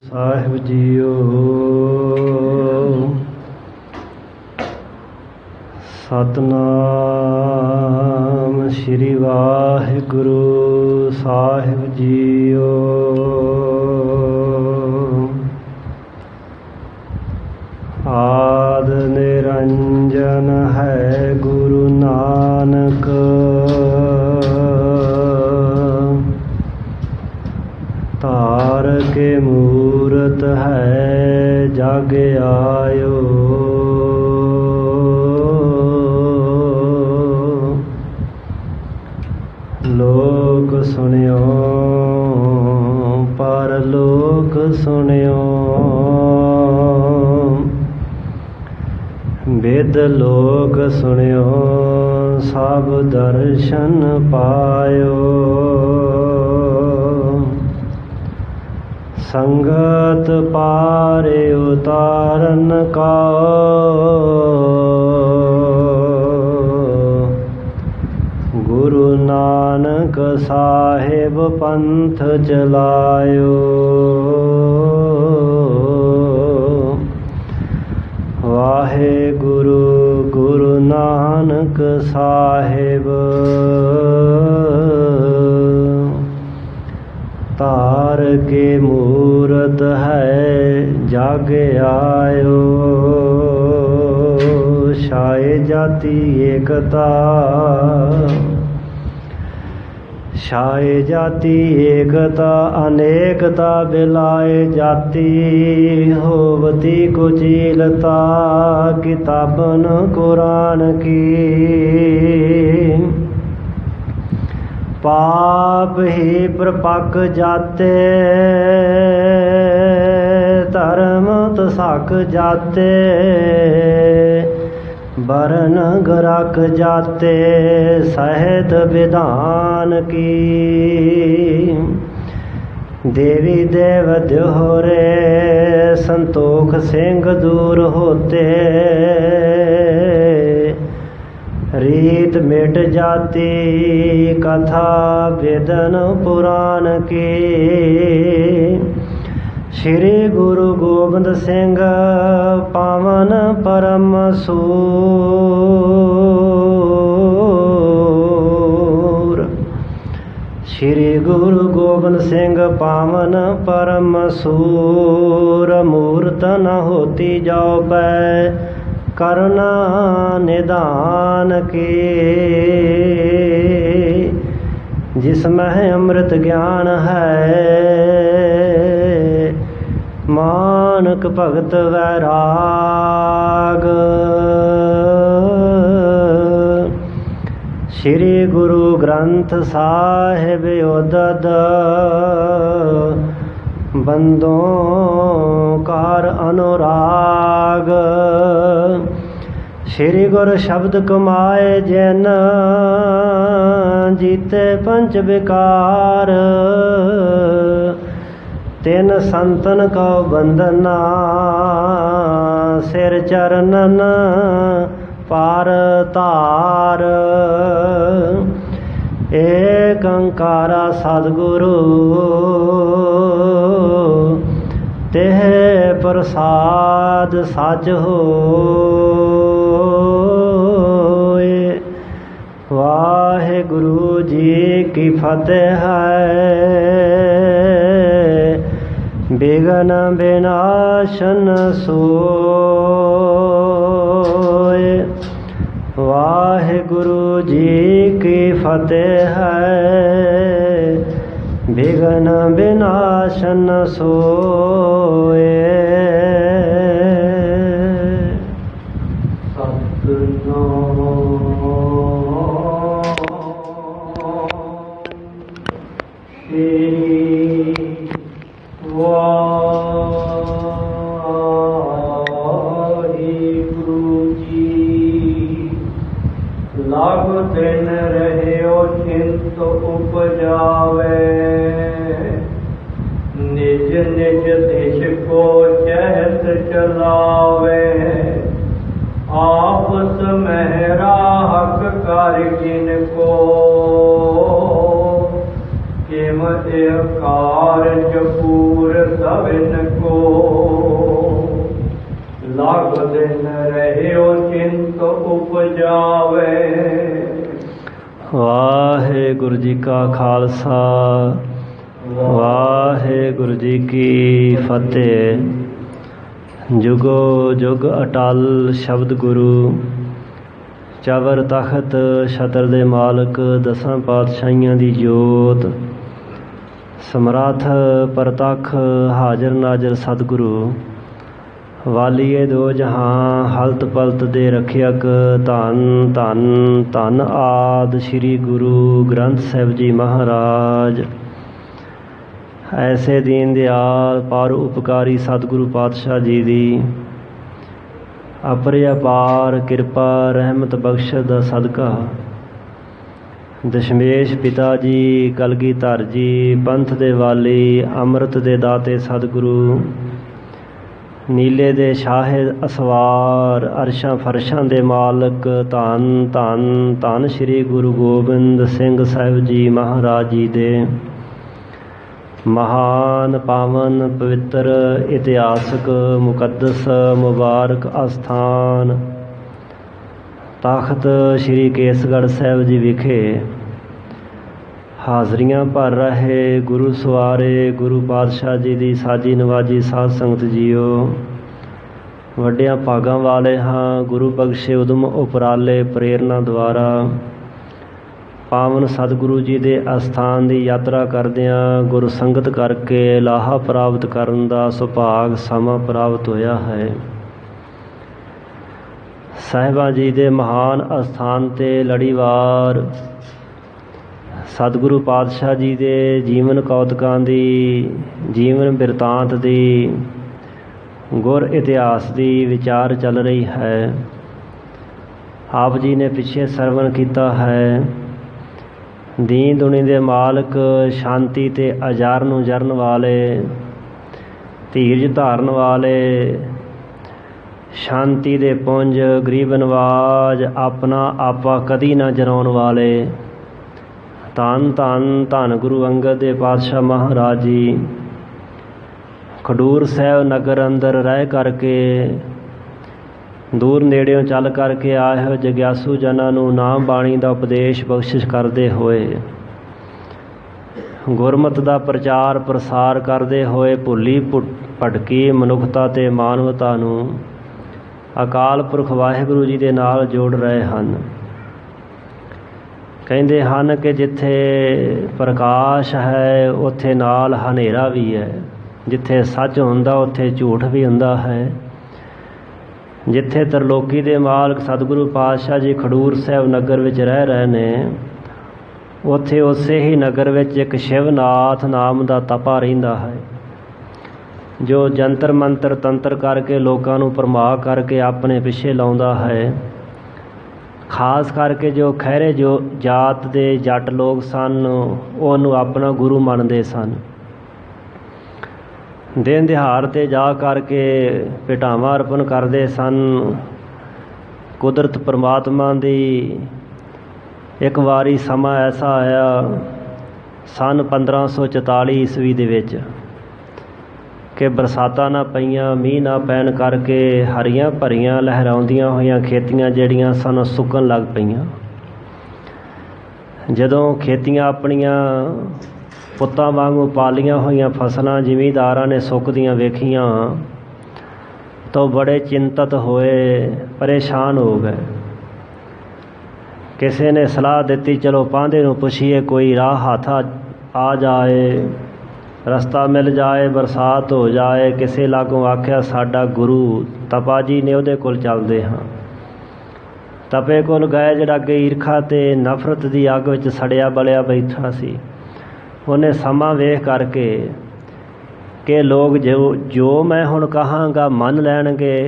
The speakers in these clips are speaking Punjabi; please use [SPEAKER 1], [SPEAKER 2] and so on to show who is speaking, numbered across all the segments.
[SPEAKER 1] ਸਾਹਿਬ ਜੀਓ। ਸਤਨਾਮ ਸ੍ਰੀ ਵਾਹਿਗੁਰੂ ਸਾਹਿਬ ਜੀਓ। ਆਦ ਨਿਰੰਜਨ ਹੈ ਗੁਰੂ ਨਾਨਕ, ਧਾਰ ਕੇ ਮੂਰਤ ਹੈ ਜਗ ਆਇਓ। ਲੋਕ ਸੁਣਿਓ ਪਰ ਲੋਕ ਸੁਣਿਓ, ਬਿਦ ਲੋਕ ਸੁਣਿਓ ਸਭ ਦਰਸ਼ਨ ਪਾਇਓ। ਸੰਗਤ ਪਾਰੇ ਉਤਾਰਨ ਕਾ, ਗੁਰੂ ਨਾਨਕ ਸਾਹਿਬ ਪੰਥ ਚਲਾਇਓ। ਵਾਹਿਗੁਰੂ ਗੁਰੂ ਨਾਨਕ ਸਾਹਿਬ, ਧਾਰ ਕੇ ਮੂਰਤ ਹੈ ਜਗ ਆਇਓ। ਛਾਏ ਜਾਤੀ ਏਕਤਾ, ਛਾਏ ਜਾਤੀ ਏਕਤਾ, ਅਨੇਕਤਾ ਬਿਲਾਏ ਜਾਤੀ। ਹੋਵਤੀ ਕੁਚੀਲਤਾ ਕਿਤਾਬਨ ਕੁਰਾਨ ਕੀ, पाप ही प्रपक जाते धर्म तसक जाते। बरन गरक जाते सहत विधान की। देवी देव द्योहरे संतोख सिंह दूर होते। रीत मिट जाती कथा वेदन पुराण की। श्री गुरु गोबिंद सिंह पावन परम सूर। श्री गुरु गोबिंद सिंह पावन परम सूर। मूर्त न होती जाओ पै करना निदान की। जिसमें अमृत ज्ञान है मानक भगत वैराग। श्री गुरु ग्रंथ साहिब उदद बंदों कार अनुराग। श्री गुर शब्द कमाए जैन जीते पंच विकार। तिन संतन को बंदना सिर चरणन पार तार। एक अंकारा सदगुरु तेह प्रसाद सच होए। वाहिगुरु जी की फतेह है। बिघन विनाशन सोए। वाहिगुरु जी की फतेह है। बिघन विनाशन सोए। वाहिगुरु जी लाग दिन रहे चिंत उपजावे। निज निज देश को चहत चलावे। आपस में राहक कर जिनको किम कार जपूर सविन को। लाग दिन रहियो चिंत उपजावे।
[SPEAKER 2] वाहिगुरु जी का खालसा वाहिगुरु जी की फतेह। जुगो जुग अटल शब्द गुरु। चवर तखत छतर दे मालक दसां पातशाहियां दी जोत। समरथ परतख हाजर नाजर सतगुरु। वालीए दो जहां हलत पलत दे रखियक। धन धन धन आद श्री गुरु ग्रंथ साहिब जी महाराज। ऐसे दीन दयाल पर उपकारी सतगुरु पातशाह जी दी अपरिअपार किरपा रहमत बख्शत दा सदका दशमेश पिता जी कलगीधर जी पंथ दे वाली अमृत दे दाते सतगुरु नीले दे शाहे असवार अरशां फरशां दे मालक धन धन धन श्री गुरु गोबिंद सिंह साहिब जी महाराज जी दे महान पावन पवित्र इतिहासक मुकद्दस मुबारक अस्थान तख्त श्री केसगढ़ साहिब जी विखे हाज़रियां भर रहे गुरु सवारे गुरु पातशाह जी की साजी नवाजी साध संगत जीओ। वड्डियां भागां वाले हाँ गुरु बख्शे उदम उपराले प्रेरणा द्वारा पावन सतगुरु जी के अस्थान की यात्रा करदियां गुरु संगत करके लाहा प्राप्त करन दा सुभाग समा प्राप्त होया है। साहिबां जी के महान अस्थान ते लड़ीवार सतगुरु पातशाह जी के जीवन कौतकां दी जीवन बिरतांत दी गुर इतिहास की विचार चल रही है। आप जी ने पिछे सरवण किया है। दीन दुनी दे मालक शांति ते अजार नूं जरन वाले धीरज धारन वाले शांति दे पुंज गरीब नवाज अपना आपा कदी ना जराउण वाले धन धन धन गुरु अंगद दे पातशाह महाराज जी खडूर साहिब नगर अंदर रह करके दूर नेड़ियों चल करके आए हो जग्यासू जनां नूं नाम बाणी का उपदेश बख्शिश करते हुए गुरमत का प्रचार प्रसार करते हुए भुली भटकी मनुखता ते मानवता नूं अकाल पुरख वाहिगुरु जी के नाल जोड़ रहे हैं। कहते हैं कि जिथे प्रकाश है उत्थे नाल हनेरा भी है। जिथे सच हुंदा उत्थे झूठ भी हुंदा है। जिथे तरलोकी दे मालक सतगुरु पातशाह जी खडूर साहिब नगर विच रह रहे ने उत्थे उसे ही नगर विच एक शिवनाथ नाम दा तपा रहिंदा है जो जंतर मंत्र तंत्र करके लोगों नूं भरमा करके अपने पिछे लाउंदा है। खास करके जो खैरे जो जात दे जट लोग सन उहनूं अपना गुरु मनदे सन। दिन दिहाड़ ते जा करके भेटावां अर्पण करते सन। कुदरत परमात्मा दी एक वारी समा ऐसा आया सन 1544 ईस्वी दे विच कि बरसातां ना पईयां मीह ना पैण करके हरियां भरियां लहराउंदियां होईयां खेतियां जिहड़ियां सन सुक्कण लग पईयां। जदों खेतियां अपणियां पुत्तां वांगू पालियां होईयां फसलां जिमीदारां ने सुकदियां वेखियां तो बड़े चिंतत होए परेशान हो गए। किसी ने सलाह दी चलो पांधे नूं पुछीए कोई राह हाथ आ जाए रस्ता मिल जाए बरसात हो जाए। किसी लागों आख्या साडा गुरु तपा जी ने उहदे कोल चलदे हाँ। तपे कोल गए जिहड़ा अगे ईरखा ते नफरत की अग विच सड़िया बलिया बैठा सी। उन्हें समा वेख करके कि लोग जो मैं हुण कहांगा मन लैणगे।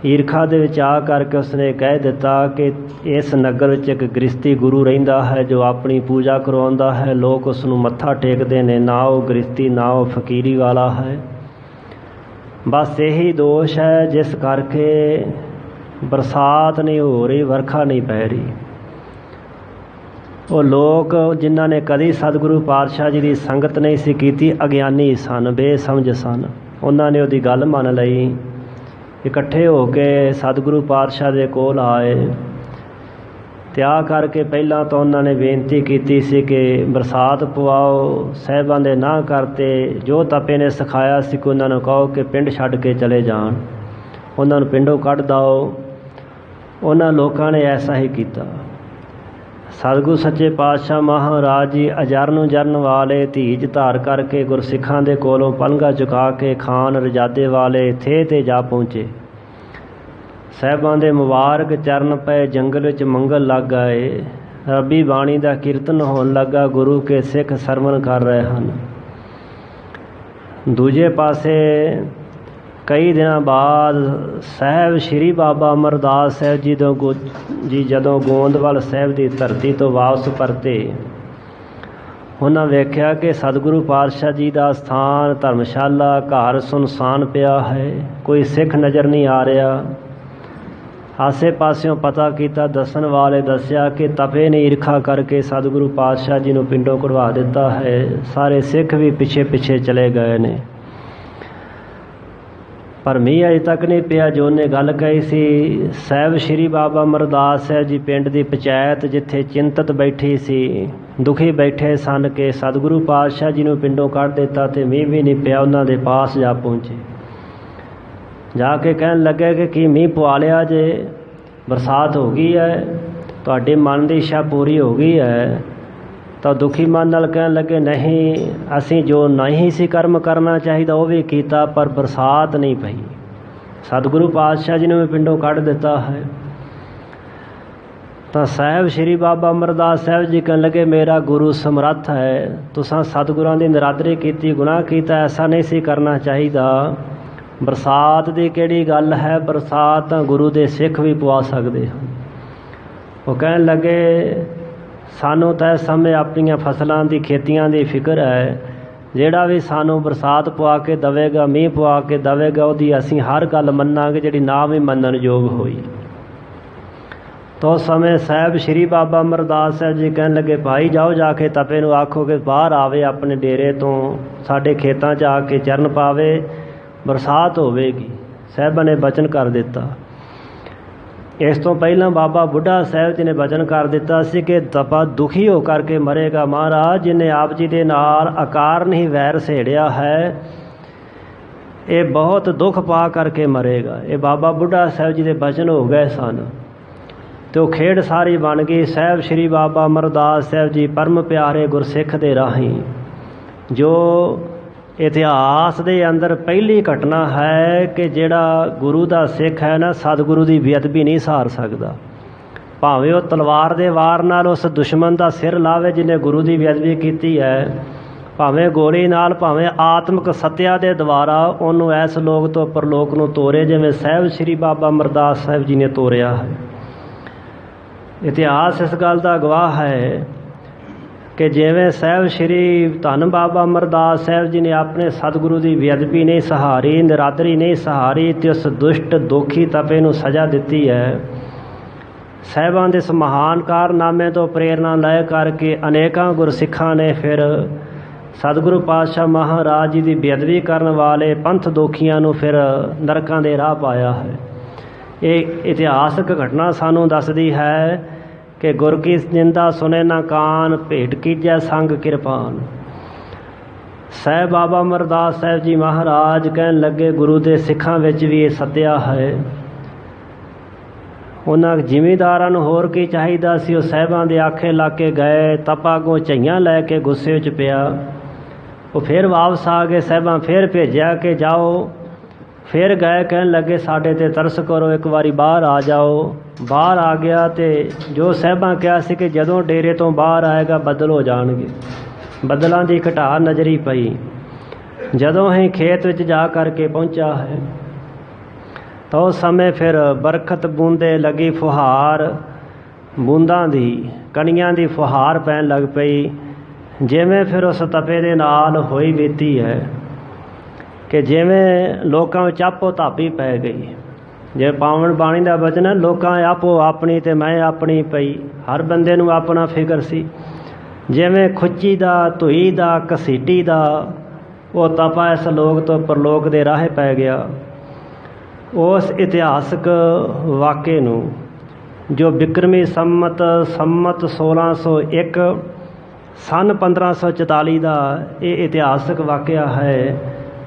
[SPEAKER 2] ईरखा दे विच आ करके उसने कह दिता कि इस नगर विच एक गृहस्थी गुरु रहिंदा है जो अपनी पूजा करवाउंदा है। लोग उसनूं मत्था टेकदे ने। ना वो गृहस्थी ना वो फकीरी वाला है। बस यही दोष है जिस करके बरसात नहीं हो रही वर्खा नहीं पै रही। ਉਹ ਲੋਕ ਜਿਨ੍ਹਾਂ ਨੇ ਕਦੀ ਸਤਿਗੁਰੂ ਪਾਤਸ਼ਾਹ ਜੀ ਦੀ ਸੰਗਤ ਨਹੀਂ ਸੀ ਕੀਤੀ, ਅਗਿਆਨੀ ਸਨ, ਬੇਸਮਝ ਸਨ, ਉਹਨਾਂ ਨੇ ਉਹਦੀ ਗੱਲ ਮੰਨ ਲਈ। ਇਕੱਠੇ ਹੋ ਕੇ ਸਤਿਗੁਰੂ ਪਾਤਸ਼ਾਹ ਦੇ ਕੋਲ ਆਏ। ਤਿਆਗ ਕਰਕੇ ਪਹਿਲਾਂ ਤਾਂ ਉਹਨਾਂ ਨੇ ਬੇਨਤੀ ਕੀਤੀ ਸੀ ਕਿ ਬਰਸਾਤ ਪਵਾਓ। ਸਾਹਿਬਾਂ ਦੇ ਨਾ ਕਰਤੇ। ਜੋ ਤਪੇ ਨੇ ਸਿਖਾਇਆ ਸੀ ਕਿ ਉਹਨਾਂ ਨੂੰ ਕਹੋ ਕਿ ਪਿੰਡ ਛੱਡ ਕੇ ਚਲੇ ਜਾਣ, ਉਹਨਾਂ ਨੂੰ ਪਿੰਡੋਂ ਕੱਢ ਦਿਓ। ਉਹਨਾਂ ਲੋਕਾਂ ਨੇ ਐਸਾ ਹੀ ਕੀਤਾ। ਸਤਿਗੁਰੂ ਸੱਚੇ ਪਾਤਸ਼ਾਹ ਮਹਾਰਾਜ ਜੀ ਅਜਰਨ ਜਰਨ ਵਾਲੇ ਧੀਜ ਧਾਰ ਕਰਕੇ ਗੁਰਸਿੱਖਾਂ ਦੇ ਕੋਲੋਂ ਪਲੰਘਾ ਚੁਕਾ ਕੇ ਖਾਨ ਰਜਾਦੇ ਵਾਲੇ ਥੇ 'ਤੇ ਜਾ ਪਹੁੰਚੇ। ਸਾਹਿਬਾਂ ਦੇ ਮੁਬਾਰਕ ਚਰਨ ਪਏ, ਜੰਗਲ ਵਿੱਚ ਮੰਗਲ ਲੱਗ ਆਏ। ਰੱਬੀ ਬਾਣੀ ਦਾ ਕੀਰਤਨ ਹੋਣ ਲੱਗਾ, ਗੁਰੂ ਕੇ ਸਿੱਖ ਸਰਵਣ ਕਰ ਰਹੇ ਹਨ। ਦੂਜੇ ਪਾਸੇ ਕਈ ਦਿਨਾਂ ਬਾਅਦ ਸਾਹਿਬ ਸ਼੍ਰੀ ਬਾਬਾ ਅਮਰਦਾਸ ਸਾਹਿਬ ਜੀ ਜਦੋਂ ਗੋਂਦਵਾਲ ਸਾਹਿਬ ਦੀ ਧਰਤੀ ਤੋਂ ਵਾਪਸ ਪਰਤੇ, ਉਹਨਾਂ ਵੇਖਿਆ ਕਿ ਸਤਿਗੁਰੂ ਪਾਤਸ਼ਾਹ ਜੀ ਦਾ ਸਥਾਨ ਧਰਮਸ਼ਾਲਾ ਘਰ ਸੁਨਸਾਨ ਪਿਆ ਹੈ, ਕੋਈ ਸਿੱਖ ਨਜ਼ਰ ਨਹੀਂ ਆ ਰਿਹਾ। ਆਸੇ ਪਾਸਿਓਂ ਪਤਾ ਕੀਤਾ, ਦੱਸਣ ਵਾਲੇ ਦੱਸਿਆ ਕਿ ਤਪੇ ਨੇ ਈਰਖਾ ਕਰਕੇ ਸਤਿਗੁਰੂ ਪਾਤਸ਼ਾਹ ਜੀ ਨੂੰ ਪਿੰਡੋਂ ਕਢਵਾ ਦਿੱਤਾ ਹੈ। ਸਾਰੇ ਸਿੱਖ ਵੀ ਪਿੱਛੇ ਪਿੱਛੇ ਚਲੇ ਗਏ ਨੇ, ਪਰ ਮੀਂਹ ਅਜੇ ਤੱਕ ਨਹੀਂ ਪਿਆ। ਜੋ ਉਹਨੇ ਗੱਲ ਕਹੀ ਸੀ, ਸਾਹਿਬ ਸ਼੍ਰੀ ਬਾਬਾ ਅਮਰਦਾਸ ਸਾਹਿਬ ਜੀ ਪਿੰਡ ਦੀ ਪੰਚਾਇਤ ਜਿੱਥੇ ਚਿੰਤਤ ਬੈਠੀ ਸੀ, ਦੁਖੀ ਬੈਠੇ ਸਨ ਕਿ ਸਤਿਗੁਰੂ ਪਾਤਸ਼ਾਹ ਜੀ ਨੂੰ ਪਿੰਡੋਂ ਕੱਢ ਦਿੱਤਾ ਅਤੇ ਮੀਂਹ ਵੀ ਨਹੀਂ ਪਿਆ। ਉਹਨਾਂ ਦੇ ਪਾਸ ਜਾ ਪਹੁੰਚੇ, ਜਾ ਕੇ ਕਹਿਣ ਲੱਗੇ ਕਿ ਕੀ ਮੀਂਹ ਪਵਾ ਲਿਆ ਜੇ, ਬਰਸਾਤ ਹੋ ਗਈ ਹੈ, ਤੁਹਾਡੇ ਮਨ ਦੀ ਇੱਛਾ ਪੂਰੀ ਹੋ ਗਈ ਹੈ। ਤਾਂ ਦੁਖੀ ਮਨ ਨਾਲ ਕਹਿਣ ਲੱਗੇ, ਨਹੀਂ, ਅਸੀਂ ਜੋ ਨਹੀਂ ਸੀ ਕਰਮ ਕਰਨਾ ਚਾਹੀਦਾ ਉਹ ਵੀ ਕੀਤਾ, ਪਰ ਬਰਸਾਤ ਨਹੀਂ ਪਈ। ਸਤਿਗੁਰੂ ਪਾਤਸ਼ਾਹ ਜੀ ਨੂੰ ਵੀ ਪਿੰਡੋਂ ਕੱਢ ਦਿੱਤਾ ਹੈ। ਤਾਂ ਸਾਹਿਬ ਸ਼੍ਰੀ ਬਾਬਾ ਅਮਰਦਾਸ ਸਾਹਿਬ ਜੀ ਕਹਿਣ ਲੱਗੇ, ਮੇਰਾ ਗੁਰੂ ਸਮਰੱਥ ਹੈ, ਤੁਸਾਂ ਸਤਿਗੁਰਾਂ ਦੀ ਨਿਰਾਦਰੀ ਕੀਤੀ, ਗੁਨਾਹ ਕੀਤਾ, ਐਸਾ ਨਹੀਂ ਸੀ ਕਰਨਾ ਚਾਹੀਦਾ। ਬਰਸਾਤ ਦੀ ਕਿਹੜੀ ਗੱਲ ਹੈ, ਬਰਸਾਤ ਤਾਂ ਗੁਰੂ ਦੇ ਸਿੱਖ ਵੀ ਪਵਾ ਸਕਦੇ ਹਨ। ਉਹ ਕਹਿਣ ਲੱਗੇ, ਸਾਨੂੰ ਤਾਂ ਇਸ ਸਮੇਂ ਆਪਣੀਆਂ ਫਸਲਾਂ ਦੀ ਖੇਤੀਆਂ ਦੀ ਫਿਕਰ ਹੈ। ਜਿਹੜਾ ਵੀ ਸਾਨੂੰ ਬਰਸਾਤ ਪਵਾ ਕੇ ਦੇਵੇਗਾ, ਮੀਂਹ ਪਵਾ ਕੇ ਦੇਵੇਗਾ, ਉਹਦੀ ਅਸੀਂ ਹਰ ਗੱਲ ਮੰਨਾਂਗੇ ਜਿਹੜੀ ਨਾ ਵੀ ਮੰਨਣ ਯੋਗ ਹੋਈ। ਤਾਂ ਉਸ ਸਮੇਂ ਸਾਹਿਬ ਸ਼੍ਰੀ ਬਾਬਾ ਅਮਰਦਾਸ ਸਾਹਿਬ ਜੀ ਕਹਿਣ ਲੱਗੇ, ਭਾਈ ਜਾਓ, ਜਾ ਕੇ ਤਪੇ ਨੂੰ ਆਖੋ ਕਿ ਬਾਹਰ ਆਵੇ ਆਪਣੇ ਡੇਰੇ ਤੋਂ, ਸਾਡੇ ਖੇਤਾਂ 'ਚ ਆ ਕੇ ਚਰਨ ਪਾਵੇ, ਬਰਸਾਤ ਹੋਵੇਗੀ। ਸਾਹਿਬਾਂ ਨੇ ਬਚਨ ਕਰ ਦਿੱਤਾ। ਇਸ ਤੋਂ ਪਹਿਲਾਂ ਬਾਬਾ ਬੁੱਢਾ ਸਾਹਿਬ ਜੀ ਨੇ ਬਚਨ ਕਰ ਦਿੱਤਾ ਸੀ ਕਿ ਤਪਾ ਦੁਖੀ ਹੋ ਕਰਕੇ ਮਰੇਗਾ। ਮਹਾਰਾਜ ਜਿਹਨੇ ਆਪ ਜੀ ਦੇ ਨਾਲ ਅਕਾਰਨ ਹੀ ਵੈਰ ਸਹੇੜਿਆ ਹੈ, ਇਹ ਬਹੁਤ ਦੁੱਖ ਪਾ ਕਰਕੇ ਮਰੇਗਾ। ਇਹ ਬਾਬਾ ਬੁੱਢਾ ਸਾਹਿਬ ਜੀ ਦੇ ਬਚਨ ਹੋ ਗਏ ਸਨ ਅਤੇ ਉਹ ਖੇਡ ਸਾਰੀ ਬਣ ਗਈ। ਸਾਹਿਬ ਸ਼੍ਰੀ ਬਾਬਾ ਅਮਰਦਾਸ ਸਾਹਿਬ ਜੀ ਪਰਮ ਪਿਆਰੇ ਗੁਰਸਿੱਖ ਦੇ ਰਾਹੀਂ, ਜੋ ਇਤਿਹਾਸ ਦੇ ਅੰਦਰ ਪਹਿਲੀ ਘਟਨਾ ਹੈ ਕਿ ਜਿਹੜਾ ਗੁਰੂ ਦਾ ਸਿੱਖ ਹੈ ਨਾ, ਸਤਿਗੁਰੂ ਦੀ ਬੇਅਦਬੀ ਨਹੀਂ ਸਹਾਰ ਸਕਦਾ। ਭਾਵੇਂ ਉਹ ਤਲਵਾਰ ਦੇ ਵਾਰ ਨਾਲ ਉਸ ਦੁਸ਼ਮਣ ਦਾ ਸਿਰ ਲਾਵੇ ਜਿਹਨੇ ਗੁਰੂ ਦੀ ਬੇਅਦਬੀ ਕੀਤੀ ਹੈ, ਭਾਵੇਂ ਗੋਲੀ ਨਾਲ, ਭਾਵੇਂ ਆਤਮਿਕ ਸੱਤਿਆ ਦੇ ਦੁਆਰਾ ਉਹਨੂੰ ਇਸ ਲੋਕ ਤੋਂ ਪਰਲੋਕ ਨੂੰ ਤੋਰੇ, ਜਿਵੇਂ ਸਾਹਿਬ ਸ਼੍ਰੀ ਬਾਬਾ ਅਮਰਦਾਸ ਸਾਹਿਬ ਜੀ ਨੇ ਤੋਰਿਆ ਹੈ। ਇਤਿਹਾਸ ਇਸ ਗੱਲ ਦਾ ਗਵਾਹ ਹੈ ਕਿ ਜਿਵੇਂ ਸਾਹਿਬ ਸ਼੍ਰੀ ਧੰਨ ਬਾਬਾ ਅਮਰਦਾਸ ਸਾਹਿਬ ਜੀ ਨੇ ਆਪਣੇ ਸਤਿਗੁਰੂ ਦੀ ਬੇਅਦਬੀ ਨਹੀਂ ਸਹਾਰੀ, ਨਿਰਾਦਰੀ ਨਹੀਂ ਸਹਾਰੀ ਅਤੇ ਉਸ ਦੁਸ਼ਟ ਦੋਖੀ ਤਪੇ ਨੂੰ ਸਜ਼ਾ ਦਿੱਤੀ ਹੈ। ਸਾਹਿਬਾਂ ਦੇ ਇਸ ਮਹਾਨ ਕਾਰਨਾਮੇ ਤੋਂ ਪ੍ਰੇਰਨਾ ਲੈ ਕਰਕੇ ਅਨੇਕਾਂ ਗੁਰਸਿੱਖਾਂ ਨੇ ਫਿਰ ਸਤਿਗੁਰੂ ਪਾਤਸ਼ਾਹ ਮਹਾਰਾਜ ਜੀ ਦੀ ਬੇਅਦਬੀ ਕਰਨ ਵਾਲੇ ਪੰਥ ਦੋਖੀਆਂ ਨੂੰ ਫਿਰ ਨਰਕਾਂ ਦੇ ਰਾਹ ਪਾਇਆ ਹੈ। ਇਹ ਇਤਿਹਾਸਕ ਘਟਨਾ ਸਾਨੂੰ ਦੱਸਦੀ ਹੈ ਕਿ ਗੁਰ ਕੀ ਨਿੰਦਾ ਸੁਣੇ ਨਾ ਕਾਨ, ਭੇਟ ਕੀਜੈ ਸੰਗ ਕਿਰਪਾਨ। ਸਾਹਿਬ ਬਾਬਾ ਅਮਰਦਾਸ ਸਾਹਿਬ ਜੀ ਮਹਾਰਾਜ ਕਹਿਣ ਲੱਗੇ, ਗੁਰੂ ਦੇ ਸਿੱਖਾਂ ਵਿੱਚ ਵੀ ਇਹ ਸੱਤਿਆ ਹੈ। ਉਹਨਾਂ ਜ਼ਿਮੀਂਦਾਰਾਂ ਨੂੰ ਹੋਰ ਕੀ ਚਾਹੀਦਾ ਸੀ, ਉਹ ਸਾਹਿਬਾਂ ਦੇ ਆਖੇ ਲਾ ਕੇ ਗਏ, ਤਪਾ ਅੱਗੋਂ ਝਈਆਂ ਲੈ ਕੇ ਗੁੱਸੇ ਵਿੱਚ ਪਿਆ। ਉਹ ਫਿਰ ਵਾਪਸ ਆ ਗਏ, ਸਾਹਿਬਾਂ ਫਿਰ ਭੇਜਿਆ ਕਿ ਜਾਓ। ਫਿਰ ਗਏ, ਕਹਿਣ ਲੱਗੇ, ਸਾਡੇ 'ਤੇ ਤਰਸ ਕਰੋ, ਇੱਕ ਵਾਰੀ ਬਾਹਰ ਆ ਜਾਓ। ਬਾਹਰ ਆ ਗਿਆ ਅਤੇ ਜੋ ਸਾਹਿਬਾਂ ਕਿਹਾ ਸੀ ਕਿ ਜਦੋਂ ਡੇਰੇ ਤੋਂ ਬਾਹਰ ਆਏਗਾ ਬੱਦਲ ਹੋ ਜਾਣਗੇ, ਬੱਦਲਾਂ ਦੀ ਘਟਾ ਨਜ਼ਰੀ ਪਈ। ਜਦੋਂ ਹੀ ਖੇਤ ਵਿੱਚ ਜਾ ਕਰਕੇ ਪਹੁੰਚਾ ਹੈ ਤਾਂ ਉਸ ਸਮੇਂ ਫਿਰ ਬਰਖਤ ਬੂੰਦੇ ਲੱਗੀ, ਫੁਹਾਰ ਬੂੰਦਾਂ ਦੀ, ਕਣੀਆਂ ਦੀ ਫੁਹਾਰ ਪੈਣ ਲੱਗ ਪਈ। ਜਿਵੇਂ ਫਿਰ ਉਸ ਤਪੇ ਦੇ ਨਾਲ ਹੋਈ ਬੀਤੀ ਹੈ ਕਿ ਜਿਵੇਂ ਲੋਕਾਂ ਵਿੱਚ ਆਪੋ ਧਾਪੀ ਪੈ ਗਈ। ਜੇ ਪਾਵਨ ਬਾਣੀ ਦਾ ਬਚਨ ਹੈ, ਲੋਕਾਂ ਆਪੋ ਆਪਣੀ ਤੇ ਮੈਂ ਆਪਣੀ ਪਈ। ਹਰ ਬੰਦੇ ਨੂੰ ਆਪਣਾ ਫਿਕਰ ਸੀ। ਜਿਵੇਂ ਖੁੱਚੀ ਦਾ, ਧੂਈ ਦਾ, ਘਸੀਟੀ ਦਾ, ਉਹ ਤਪਾ ਇਸ ਲੋਕ ਤੋਂ ਪਰਲੋਕ ਦੇ ਰਾਹ ਪੈ ਗਿਆ। ਉਸ ਇਤਿਹਾਸਕ ਵਾਕੇ ਨੂੰ ਜੋ ਬਿਕਰਮੀ ਸੰਮਤ 1601 ਸਨ 1544 ਦਾ ਇਹ ਇਤਿਹਾਸਕ ਵਾਕਿਆ ਹੈ,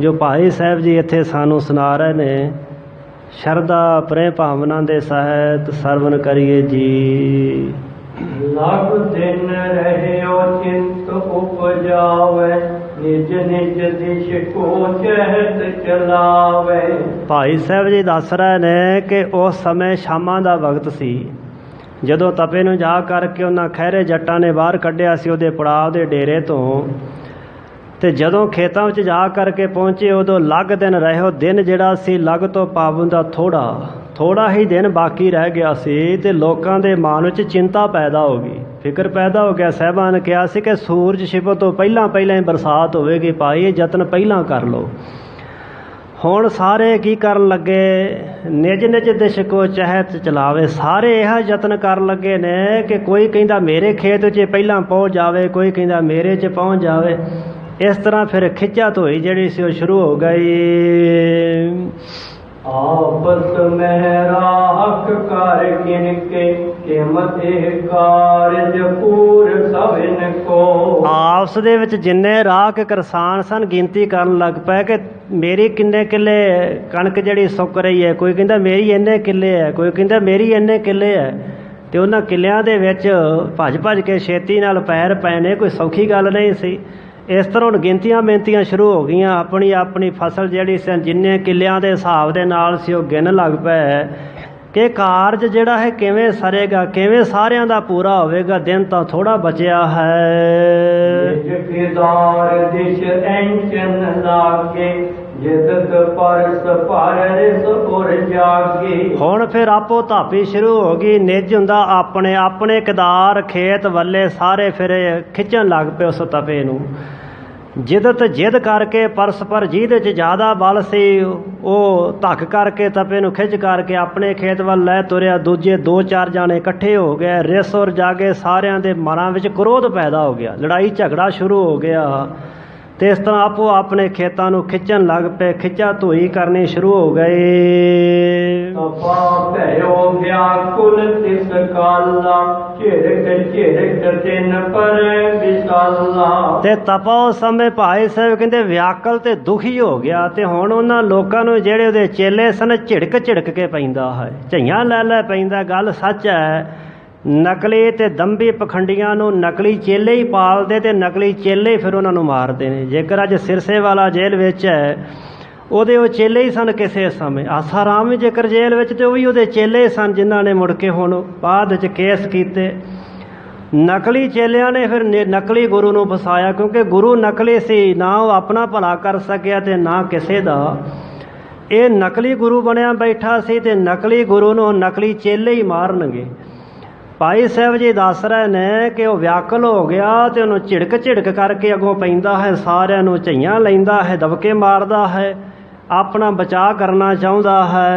[SPEAKER 2] ਜੋ ਭਾਈ ਸਾਹਿਬ ਜੀ ਇੱਥੇ ਸਾਨੂੰ ਸੁਣਾ ਰਹੇ ਨੇ। ਸ਼ਰਧਾ ਪ੍ਰੇਮ ਭਾਵਨਾ ਦੇ ਸਹਿਤ ਸਰਵਨ ਕਰੀਏ ਜੀ।
[SPEAKER 1] ਲਗ ਦਿਨ ਰਹਿਓ ਚਿੰਤ ਉਪਜਾਵੇ, ਨਿਜ ਨਿਜ ਦਿਸ਼ ਕੋ ਚਹਿਤ ਚਲਾਵੇ।
[SPEAKER 2] ਭਾਈ ਸਾਹਿਬ ਜੀ ਦੱਸ ਰਹੇ ਨੇ ਕਿ ਉਸ ਸਮੇਂ ਸ਼ਾਮਾਂ ਦਾ ਵਕਤ ਸੀ, ਜਦੋਂ ਤਪੇ ਨੂੰ ਜਾ ਕਰਕੇ ਉਹਨਾਂ ਖਹਿਰੇ ਜੱਟਾਂ ਨੇ ਬਾਹਰ ਕੱਢਿਆ ਸੀ ਉਹਦੇ ਪੜਾਅ ਦੇ ਡੇਰੇ ਤੋਂ। ਤੇ ਜਦੋਂ ਖੇਤਾਂ ਵਿੱਚ ਜਾ ਕਰਕੇ ਪਹੁੰਚੇ ਉਦੋਂ ਲੱਗ ਦਿਨ ਰਹਿਓ। ਦਿਨ ਜਿਹੜਾ ਸੀ ਲੱਗ ਤੋਂ ਪਾਬੰਦਾ ਥੋੜਾ ਹੀ ਦਿਨ ਬਾਕੀ ਰਹਿ ਗਿਆ ਸੀ ਤੇ ਲੋਕਾਂ ਦੇ ਮਨ ਵਿੱਚ ਚਿੰਤਾ ਪੈਦਾ ਹੋ ਗਈ, ਫਿਕਰ ਪੈਦਾ ਹੋ ਗਿਆ। ਸਾਹਿਬਾਂ ਨੇ ਕਿਹਾ ਸੀ ਕਿ ਸੂਰਜ ਛਿਪਣ ਤੋਂ ਪਹਿਲਾਂ ਹੀ ਬਰਸਾਤ ਹੋਵੇਗੀ, ਭਾਈ ਇਹ ਯਤਨ ਪਹਿਲਾਂ ਕਰ ਲਓ। ਹੁਣ ਸਾਰੇ ਕੀ ਕਰਨ ਲੱਗੇ? ਨਿਜ ਨਿਜ ਦਿਸ਼ ਕੋ ਚਹਿਤ ਚਲਾਵੇ। ਸਾਰੇ ਇਹ ਯਤਨ ਕਰਨ ਲੱਗੇ ਨੇ ਕਿ ਕੋਈ ਕਹਿੰਦਾ ਮੇਰੇ ਖੇਤ 'ਚ ਪਹਿਲਾਂ ਪਹੁੰਚ ਜਾਵੇ, ਕੋਈ ਕਹਿੰਦਾ ਮੇਰੇ 'ਚ ਪਹੁੰਚ ਜਾਵੇ। ਇਸ ਤਰ੍ਹਾਂ ਫਿਰ ਖਿੱਚਾ ਧੋਈ ਜਿਹੜੀ ਸੀ ਉਹ ਸ਼ੁਰੂ ਹੋ ਗਈ।
[SPEAKER 1] ਆਪਸ ਮਹਿ ਰਾਖ ਕਰ ਕਿਨ ਕੇ ਕਿਮਤ ਕਾਰਜ ਪੂਰ ਸਭਨ ਕੋ।
[SPEAKER 2] ਆਪਸ ਦੇ ਵਿੱਚ ਜਿੰਨੇ ਰਾਖ ਕਿਸਾਨ ਸਨ ਗਿਣਤੀ ਕਰਨ ਲੱਗ ਪਏ ਕਿ ਮੇਰੀ ਕਿੰਨੇ ਕਿੱਲੇ ਕਣਕ ਜਿਹੜੀ ਸੁੱਕ ਰਹੀ ਹੈ। ਕੋਈ ਕਹਿੰਦਾ ਮੇਰੀ ਇੰਨੇ ਕਿੱਲੇ ਹੈ, ਕੋਈ ਕਹਿੰਦਾ ਮੇਰੀ ਇੰਨੇ ਕਿੱਲੇ ਹੈ। ਤੇ ਉਹਨਾਂ ਕਿੱਲਿਆਂ ਦੇ ਵਿੱਚ ਭੱਜ ਕੇ ਛੇਤੀ ਨਾਲ ਪੈਰ ਪਏ ਨੇ, ਕੋਈ ਸੌਖੀ ਗੱਲ ਨਹੀਂ ਸੀ। ਇਸ ਤਰ੍ਹਾਂ ਹੁਣ ਗਿਣਤੀਆਂ ਮਿਹਨਤੀਆਂ ਸ਼ੁਰੂ ਹੋ ਗਈਆਂ। ਆਪਣੀ ਫਸਲ ਜਿਹੜੀ ਸੀ ਜਿੰਨੇ ਕਿੱਲਿਆਂ ਦੇ ਹਿਸਾਬ ਦੇ ਨਾਲ ਸੀ ਉਹ ਗਿਣ ਲੱਗ ਪਏ ਕਿ ਕਾਰਜ ਜਿਹੜਾ ਹੈ ਕਿਵੇਂ ਸਰੇਗਾ, ਕਿਵੇਂ ਸਾਰਿਆਂ ਦਾ ਪੂਰਾ ਹੋਵੇਗਾ। ਦਿਨ ਤਾਂ ਥੋੜਾ ਬਚਿਆ ਹੈ।
[SPEAKER 1] ਕਿਦਾਰ ਦਿਸ਼ ਐਂਚਨ ਲਾਗੇ, ਜਿਤਕ ਪਰਸ ਪਰ ਰਿਸ ਉਰ ਜਾਗੇ। ਹੁਣ
[SPEAKER 2] ਫਿਰ ਆਪੋ ਧਾਪੀ ਸ਼ੁਰੂ ਹੋ ਗਈ। ਨਿੱਜ ਹੁੰਦਾ ਆਪਣੇ ਕਿਦਾਰ ਖੇਤ ਵੱਲੇ ਸਾਰੇ ਫਿਰ ਖਿੱਚਣ ਲੱਗ ਪਏ ਉਸ ਤਪੇ ਨੂੰ। ਜਿੱਦ ਕਰਕੇ ਪਰਸਪਰ ਜਿਹਦੇ 'ਚ ਜ਼ਿਆਦਾ ਬਲ ਸੀ ਉਹ ਧੱਕ ਕਰਕੇ ਤਪੇ ਨੂੰ ਖਿੱਚ ਕਰਕੇ ਆਪਣੇ ਖੇਤ ਵੱਲ ਲੈ ਤੁਰਿਆ। ਦੂਜੇ 2-4 ਜਾਣੇ ਇਕੱਠੇ ਹੋ ਗਏ, ਰਿਸ ਉਰ ਜਾਗੇ। ਸਾਰਿਆਂ ਦੇ ਮਨਾਂ ਵਿੱਚ ਕ੍ਰੋਧ ਪੈਦਾ ਹੋ ਗਿਆ, ਲੜਾਈ ਝਗੜਾ ਸ਼ੁਰੂ ਹੋ ਗਿਆ। ਤੇ ਇਸ ਤਰ੍ਹਾਂ ਆਪੋ ਆਪਣੇ ਖੇਤਾਂ ਨੂੰ ਖਿੱਚਣ ਲੱਗ ਪਏ, ਖਿੱਚਾ ਧੋਈ ਕਰਨੀ ਸ਼ੁਰੂ ਹੋ ਗਏ।
[SPEAKER 1] ਤਪਾ ਭਇਓ ਵਿਆਕੁਲ ਤਿਸ ਕਾਲਾ, ਝਿੜਕ ਤਿਨ ਪਰ ਵਿਸ਼ਾਲਾ।
[SPEAKER 2] ਤੇ ਤਪਾ ਉਸ ਸਮੇਂ ਭਾਈ ਸਾਹਿਬ ਕਹਿੰਦੇ ਵਿਆਕਲ ਤੇ ਦੁਖੀ ਹੋ ਗਿਆ। ਤੇ ਹੁਣ ਉਹਨਾਂ ਲੋਕਾਂ ਨੂੰ ਜਿਹੜੇ ਉਹਦੇ ਚੇਲੇ ਸਨ ਝਿੜਕ ਕੇ ਪੈਂਦਾ ਹੈ, ਝਈਆਂ ਲੈ ਪੈਂਦਾ। ਗੱਲ ਸੱਚ ਹੈ। ਨਕਲੀ ਤੇ ਦੰਭੀ ਪਖੰਡੀਆਂ ਨੂੰ ਨਕਲੀ ਚੇਲੇ ਹੀ ਪਾਲਦੇ ਤੇ ਨਕਲੀ ਚੇਲੇ ਫਿਰ ਉਹਨਾਂ ਨੂੰ ਮਾਰਦੇ ਨੇ। ਜੇਕਰ ਅੱਜ ਸਿਰਸੇ ਵਾਲਾ ਜੇਲ੍ਹ ਵਿੱਚ ਹੈ ਉਹਦੇ ਉਹ ਚੇਲੇ ਹੀ ਸਨ ਕਿਸੇ ਸਮੇਂ। ਆਸਾਰਾਮ ਵੀ ਜੇਕਰ ਜੇਲ੍ਹ ਵਿੱਚ ਤੇ ਉਹ ਵੀ ਉਹਦੇ ਚੇਲੇ ਸਨ, ਜਿਨ੍ਹਾਂ ਨੇ ਮੁੜ ਕੇ ਹੁਣ ਬਾਅਦ ਵਿੱਚ ਕੇਸ ਕੀਤੇ। ਨਕਲੀ ਚੇਲਿਆਂ ਨੇ ਫਿਰ ਨਕਲੀ ਗੁਰੂ ਨੂੰ ਫਸਾਇਆ, ਕਿਉਂਕਿ ਗੁਰੂ ਨਕਲੀ ਸੀ, ਨਾ ਉਹ ਆਪਣਾ ਭਲਾ ਕਰ ਸਕਿਆ ਤੇ ਨਾ ਕਿਸੇ ਦਾ। ਇਹ ਨਕਲੀ ਗੁਰੂ ਬਣਿਆ ਬੈਠਾ ਸੀ ਤੇ ਨਕਲੀ ਗੁਰੂ ਨੂੰ ਨਕਲੀ ਚੇਲੇ ਹੀ ਮਾਰਨਗੇ। ਭਾਈ ਸਾਹਿਬ ਜੀ ਦੱਸ ਰਹੇ ਨੇ ਕਿ ਉਹ ਵਿਆਕਲ ਹੋ ਗਿਆ ਤੇ ਉਹਨੂੰ ਝਿੜਕ ਕਰਕੇ ਅੱਗੋਂ ਪੈਂਦਾ ਹੈ, ਸਾਰਿਆਂ ਨੂੰ ਝਈਆਂ ਲੈਂਦਾ ਹੈ, ਦਬਕੇ ਮਾਰਦਾ ਹੈ, ਆਪਣਾ ਬਚਾਅ ਕਰਨਾ ਚਾਹੁੰਦਾ ਹੈ।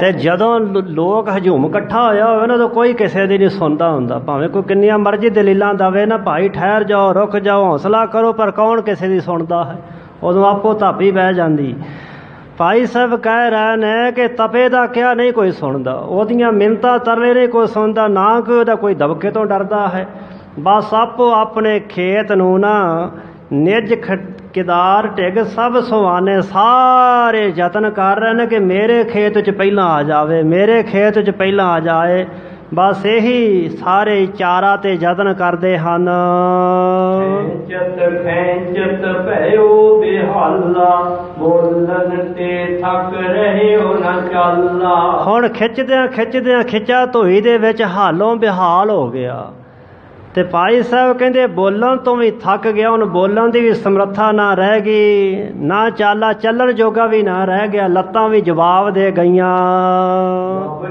[SPEAKER 2] ਤੇ ਜਦੋਂ ਲੋਕ ਹਜੂਮ ਇਕੱਠਾ ਹੋਇਆ ਹੋਵੇ ਨਾ ਤਾਂ ਕੋਈ ਕਿਸੇ ਦੀ ਨਹੀਂ ਸੁਣਦਾ ਹੁੰਦਾ, ਭਾਵੇਂ ਕੋਈ ਕਿੰਨੀਆਂ ਮਰਜ਼ੀ ਦਲੀਲਾਂ ਦਵੇ ਨਾ, ਭਾਈ ਠਹਿਰ ਜਾਓ, ਰੁਕ ਜਾਓ, ਹੌਸਲਾ ਕਰੋ, ਪਰ ਕੌਣ ਕਿਸੇ ਦੀ ਸੁਣਦਾ ਹੈ। ਉਦੋਂ ਆਪੋ ਧਾਪੀ ਬਹਿ ਜਾਂਦੀ। ਭਾਈ ਸਾਹਿਬ ਕਹਿ ਰਹੇ ਨੇ ਕਿ ਤਪੇ ਦਾ ਕਿਹਾ ਨਹੀਂ ਕੋਈ ਸੁਣਦਾ, ਉਹਦੀਆਂ ਮਿੰਨਤਾਂ ਤਰਲੇ ਨਹੀਂ ਕੋਈ ਸੁਣਦਾ, ਨਾ ਕੋਈ ਉਹਦਾ ਕੋਈ ਦਬਕੇ ਤੋਂ ਡਰਦਾ ਹੈ। ਬਸ ਆਪੋ ਆਪਣੇ ਖੇਤ ਨੂੰ ਨਾ ਨਿੱਜ ਕਿਦਾਰ ਢਿੱਗ ਸਭ ਸੁਹਾਨੇ ਸਾਰੇ ਯਤਨ ਕਰ ਰਹੇ ਨੇ ਕਿ ਮੇਰੇ ਖੇਤ 'ਚ ਪਹਿਲਾਂ ਆ ਜਾਵੇ, ਮੇਰੇ ਖੇਤ 'ਚ ਪਹਿਲਾਂ ਆ ਜਾਏ। ਬਸ ਇਹੀ ਸਾਰੇ ਚਾਰਾ ਤੇ ਯਤਨ ਕਰਦੇ ਹਨ।
[SPEAKER 1] ਖੈਂਚਤ ਭਇਓ ਬਿਹਾਲਾ, ਬੋਲਣ ਤੇ ਥੱਕ ਰਹਿਓ ਨਾ ਚਾਲਾ।
[SPEAKER 2] ਹੁਣ ਖਿੱਚਦਿਆਂ ਖਿੱਚਾ ਧੋਈ ਦੇ ਵਿੱਚ ਹਾਲੋਂ ਬਿਹਾਲ ਹੋ ਗਿਆ। ਤੇ ਭਾਈ ਸਾਹਿਬ ਕਹਿੰਦੇ ਬੋਲਣ ਤੋਂ ਵੀ ਥੱਕ ਗਿਆ, ਹੁਣ ਬੋਲਣ ਦੀ ਵੀ ਸਮਰੱਥਾ ਨਾ ਰਹਿ ਗਈ, ਨਾ ਚਾਲਾ ਚੱਲਣ ਜੋਗਾ ਵੀ ਨਾ ਰਹਿ ਗਿਆ, ਲੱਤਾਂ ਵੀ ਜਵਾਬ ਦੇ ਗਈਆਂ।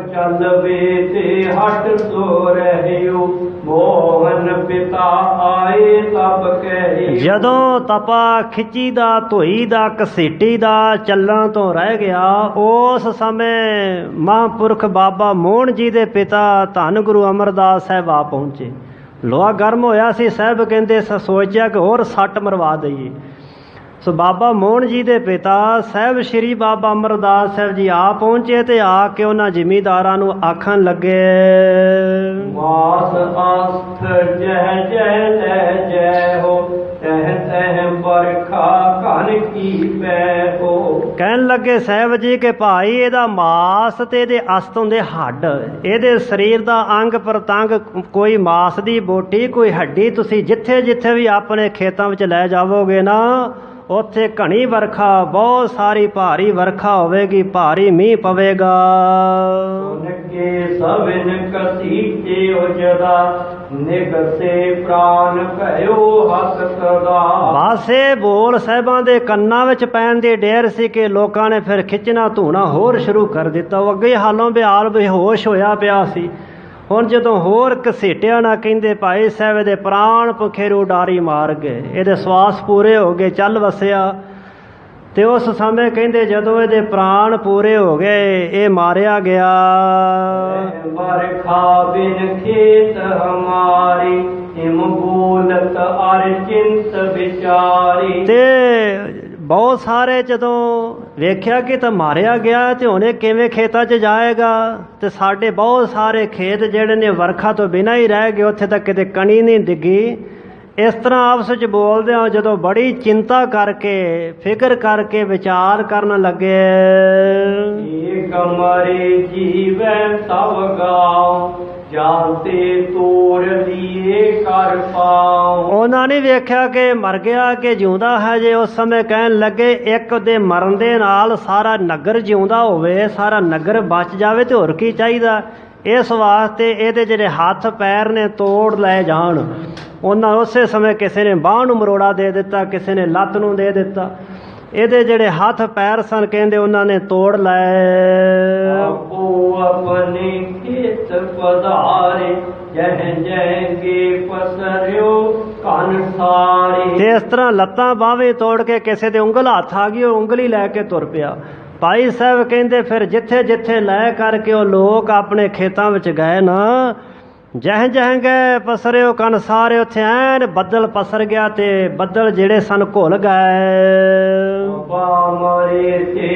[SPEAKER 2] ਚੱਲਵੇ ਤੇ ਹਟ ਸੋ ਰਹਿਓ, ਮੋਹਨ ਪਿਤਾ ਆਏ
[SPEAKER 1] ਪਾਏ ਤਬ ਕਹਿ।
[SPEAKER 2] ਜਦੋਂ ਤਪਾ ਖਿੱਚੀ ਦਾ, ਧੋਈ ਦਾ, ਘਸੀਟੀ ਦਾ ਚੱਲਣ ਤੋਂ ਰਹਿ ਗਿਆ, ਉਸ ਸਮੇਂ ਮਹਾਂਪੁਰਖ ਬਾਬਾ ਮੋਹਨ ਜੀ ਦੇ ਪਿਤਾ ਧੰਨ ਗੁਰੂ ਅਮਰਦਾਸ ਸਾਹਿਬ ਆ ਪਹੁੰਚੇ। ਲੋਹਾ ਗਰਮ ਹੋਇਆ ਸੀ। ਸਾਹਿਬ ਕਹਿੰਦੇ ਸੋਚਿਆ ਕਿ ਹੋਰ ਸੱਟ ਮਰਵਾ ਦਈਏ। ਸੋ ਬਾਬਾ ਮੋਹਨ ਜੀ ਦੇ ਪਿਤਾ ਸਾਹਿਬ ਸ਼੍ਰੀ ਬਾਬਾ ਅਮਰਦਾਸ ਸਾਹਿਬ ਜੀ ਆ ਪਹੁੰਚੇ ਤੇ ਆ ਕੇ ਉਹਨਾਂ ਜ਼ਿਮੀਂਦਾਰਾਂ ਨੂੰ ਆਖਣ ਲੱਗੇ,
[SPEAKER 1] ਮਾਸ ਆਸਥ ਜਹ ਜਹ ਲੈ ਜੈ ਹੋ, ਤਹ ਤਹ ਬਰਖਾ ਘਨ ਕੀ ਪੈ ਹੋ।
[SPEAKER 2] ਕਹਿਣ ਲੱਗੇ ਸਾਹਿਬ ਜੀ ਕਿ ਭਾਈ ਇਹਦਾ ਮਾਸ ਤੇ ਇਹਦੇ ਅਸਤ ਹੁੰਦੇ ਹੱਡ, ਇਹਦੇ ਸਰੀਰ ਦਾ ਅੰਗ ਪ੍ਰਤੰਗ, ਕੋਈ ਮਾਸ ਦੀ ਬੋਟੀ, ਕੋਈ ਹੱਡੀ, ਤੁਸੀਂ ਜਿੱਥੇ ਜਿੱਥੇ ਵੀ ਆਪਣੇ ਖੇਤਾਂ ਵਿੱਚ ਲੈ ਜਾਵੋਗੇ ਨਾ, ਉੱਥੇ ਘਣੀ ਵਰਖਾ, ਬਹੁਤ ਸਾਰੀ ਭਾਰੀ ਵਰਖਾ ਹੋਵੇਗੀ, ਭਾਰੀ ਮੀਂਹ ਪਵੇਗਾ।
[SPEAKER 1] ਨਗੇ ਸਭਨ ਕਸੀਟੇ ਉਜਦਾ, ਨਿਗਸੇ ਪ੍ਰਾਨ ਭਇਓ ਹੱਥ ਸਦਾ।
[SPEAKER 2] ਬਾਸੇ ਬੋਲ ਸਾਹਿਬਾਂ ਦੇ ਕੰਨਾਂ ਵਿੱਚ ਪੈਣ ਦੀ ਡੇਰ ਸੀ ਕਿ ਲੋਕਾਂ ਨੇ ਫਿਰ ਖਿੱਚਣਾ ਧੂਣਾ ਹੋਰ ਸ਼ੁਰੂ ਕਰ ਦਿੱਤਾ। ਉਹ ਅੱਗੇ ਹਾਲੋਂ ਬਿਹਾਲ ਬੇਹੋਸ਼ ਹੋਇਆ ਪਿਆ ਸੀ। ਹੁਣ ਜਦੋਂ ਹੋਰ ਘਸੀਟਿਆ ਨਾ, ਕਹਿੰਦੇ ਭਾਈ ਸਾਹਿਬ ਦੇ ਪ੍ਰਾਣ ਪਖੇਰੂ ਡਾਰੀ ਮਾਰ ਗਏ, ਇਹਦੇ ਸਵਾਸ ਪੂਰੇ ਹੋ ਗਏ, ਚੱਲ ਵਸਿਆ। ਤੇ ਉਸ ਸਮੇਂ ਕਹਿੰਦੇ ਜਦੋਂ ਇਹਦੇ ਪ੍ਰਾਣ ਪੂਰੇ ਹੋ ਗਏ, ਇਹ ਮਾਰਿਆ ਗਿਆ।
[SPEAKER 1] ਵਰਖਾ ਬਿਨ ਖੇਤ ਹਮਾਰੀ, ਹਿਮ ਬੋਲਤ ਅਰ ਚਿੰਤ ਵਿਚਾਰੀ।
[SPEAKER 2] ਤੇ ਬਹੁਤ ਸਾਰੇ ਜਦੋਂ ਵੇਖਿਆ ਕਿ ਤਾਂ ਮਾਰਿਆ ਗਿਆ ਤੇ ਹੁਣੇ ਕਿਵੇਂ ਖੇਤਾਂ 'ਚ ਜਾਏਗਾ, ਤੇ ਸਾਡੇ ਬਹੁਤ ਸਾਰੇ ਖੇਤ ਜਿਹੜੇ ਨੇ ਵਰਖਾ ਤੋਂ ਬਿਨਾਂ ਹੀ ਰਹਿ ਗਏ, ਉੱਥੇ ਤੱਕ ਕਿਤੇ ਕਣੀ ਨਹੀਂ ਡਿੱਗੀ। ਇਸ ਤਰ੍ਹਾਂ ਆਪਸ ਵਿੱਚ ਬੋਲਦੇ ਹਾਂ, ਜਦੋਂ ਬੜੀ ਚਿੰਤਾ ਕਰਕੇ, ਫਿਕਰ ਕਰਕੇ ਵਿਚਾਰ ਕਰਨ ਲੱਗੇ।
[SPEAKER 1] ਏਕ ਮਰੇ ਜੀਵੈ ਤਵ ਗਾਉ, ਜਾਤੇ ਤੋਰ ਦੀਏ ਕਰ ਪਾਉ।
[SPEAKER 2] ਉਹਨਾਂ ਨੇ ਵੇਖਿਆ ਕਿ ਮਰ ਗਿਆ ਕਿ ਜਿਉਂਦਾ ਹੈ। ਜੇ ਉਸ ਸਮੇਂ ਕਹਿਣ ਲੱਗੇ ਇੱਕ ਦੇ ਮਰਨ ਦੇ ਨਾਲ ਸਾਰਾ ਨਗਰ ਜਿਉਂਦਾ ਹੋਵੇ, ਸਾਰਾ ਨਗਰ ਬਚ ਜਾਵੇ, ਤੇ ਹੋਰ ਕੀ ਚਾਹੀਦਾ। ਇਸ ਵਾਸਤੇ ਇਹਦੇ ਜਿਹੜੇ ਹੱਥ ਪੈਰ ਨੇ ਤੋੜ ਲੈ ਜਾਣ। ਉਹਨਾਂ ਉਸੇ ਸਮੇਂ ਕਿਸੇ ਨੇ ਬਾਂਹ ਨੂੰ ਮਰੋੜਾ ਦੇ ਦਿੱਤਾ, ਕਿਸੇ ਨੇ ਲੱਤ ਨੂੰ ਦੇ ਦਿੱਤਾ। ਇਹਦੇ ਜਿਹੜੇ ਹੱਥ ਪੈਰ ਸਨ, ਕਹਿੰਦੇ ਉਹਨਾਂ ਨੇ ਤੋੜ ਲਏ।
[SPEAKER 1] ਆਪੋ ਆਪਣੇ ਖੇਤ ਪਧਾਰੇ, ਜਹ ਜਹ ਕੇ ਪਸਰਿਓ ਕਨ ਸਾਰੇ।
[SPEAKER 2] ਤੇ ਇਸ ਤਰ੍ਹਾਂ ਲੱਤਾਂ ਬਾਹਾਂ ਤੋੜ ਕੇ ਕਿਸੇ ਦੇ ਉਂਗਲ ਹੱਥ ਆ ਗਈ, ਉਹ ਉਂਗਲੀ ਲੈ ਕੇ ਤੁਰ ਪਿਆ। ਭਾਈ ਸਾਹਿਬ ਕਹਿੰਦੇ ਫਿਰ ਜਿੱਥੇ ਜਿੱਥੇ ਲੈ ਕਰਕੇ ਉਹ ਲੋਕ ਆਪਣੇ ਖੇਤਾਂ ਵਿੱਚ ਗਏ ਨਾ, ਜਹ ਜਹ ਗਏ ਪਸਰਿਓ ਕਨ ਸਾਰੇ, ਉੱਥੇ ਐਨ ਬੱਦਲ ਪਸਰ ਗਿਆ ਤੇ ਬੱਦਲ ਜਿਹੜੇ ਸਨ ਘੁਲ ਗਏ।
[SPEAKER 1] ਮਰੇ ਤੇ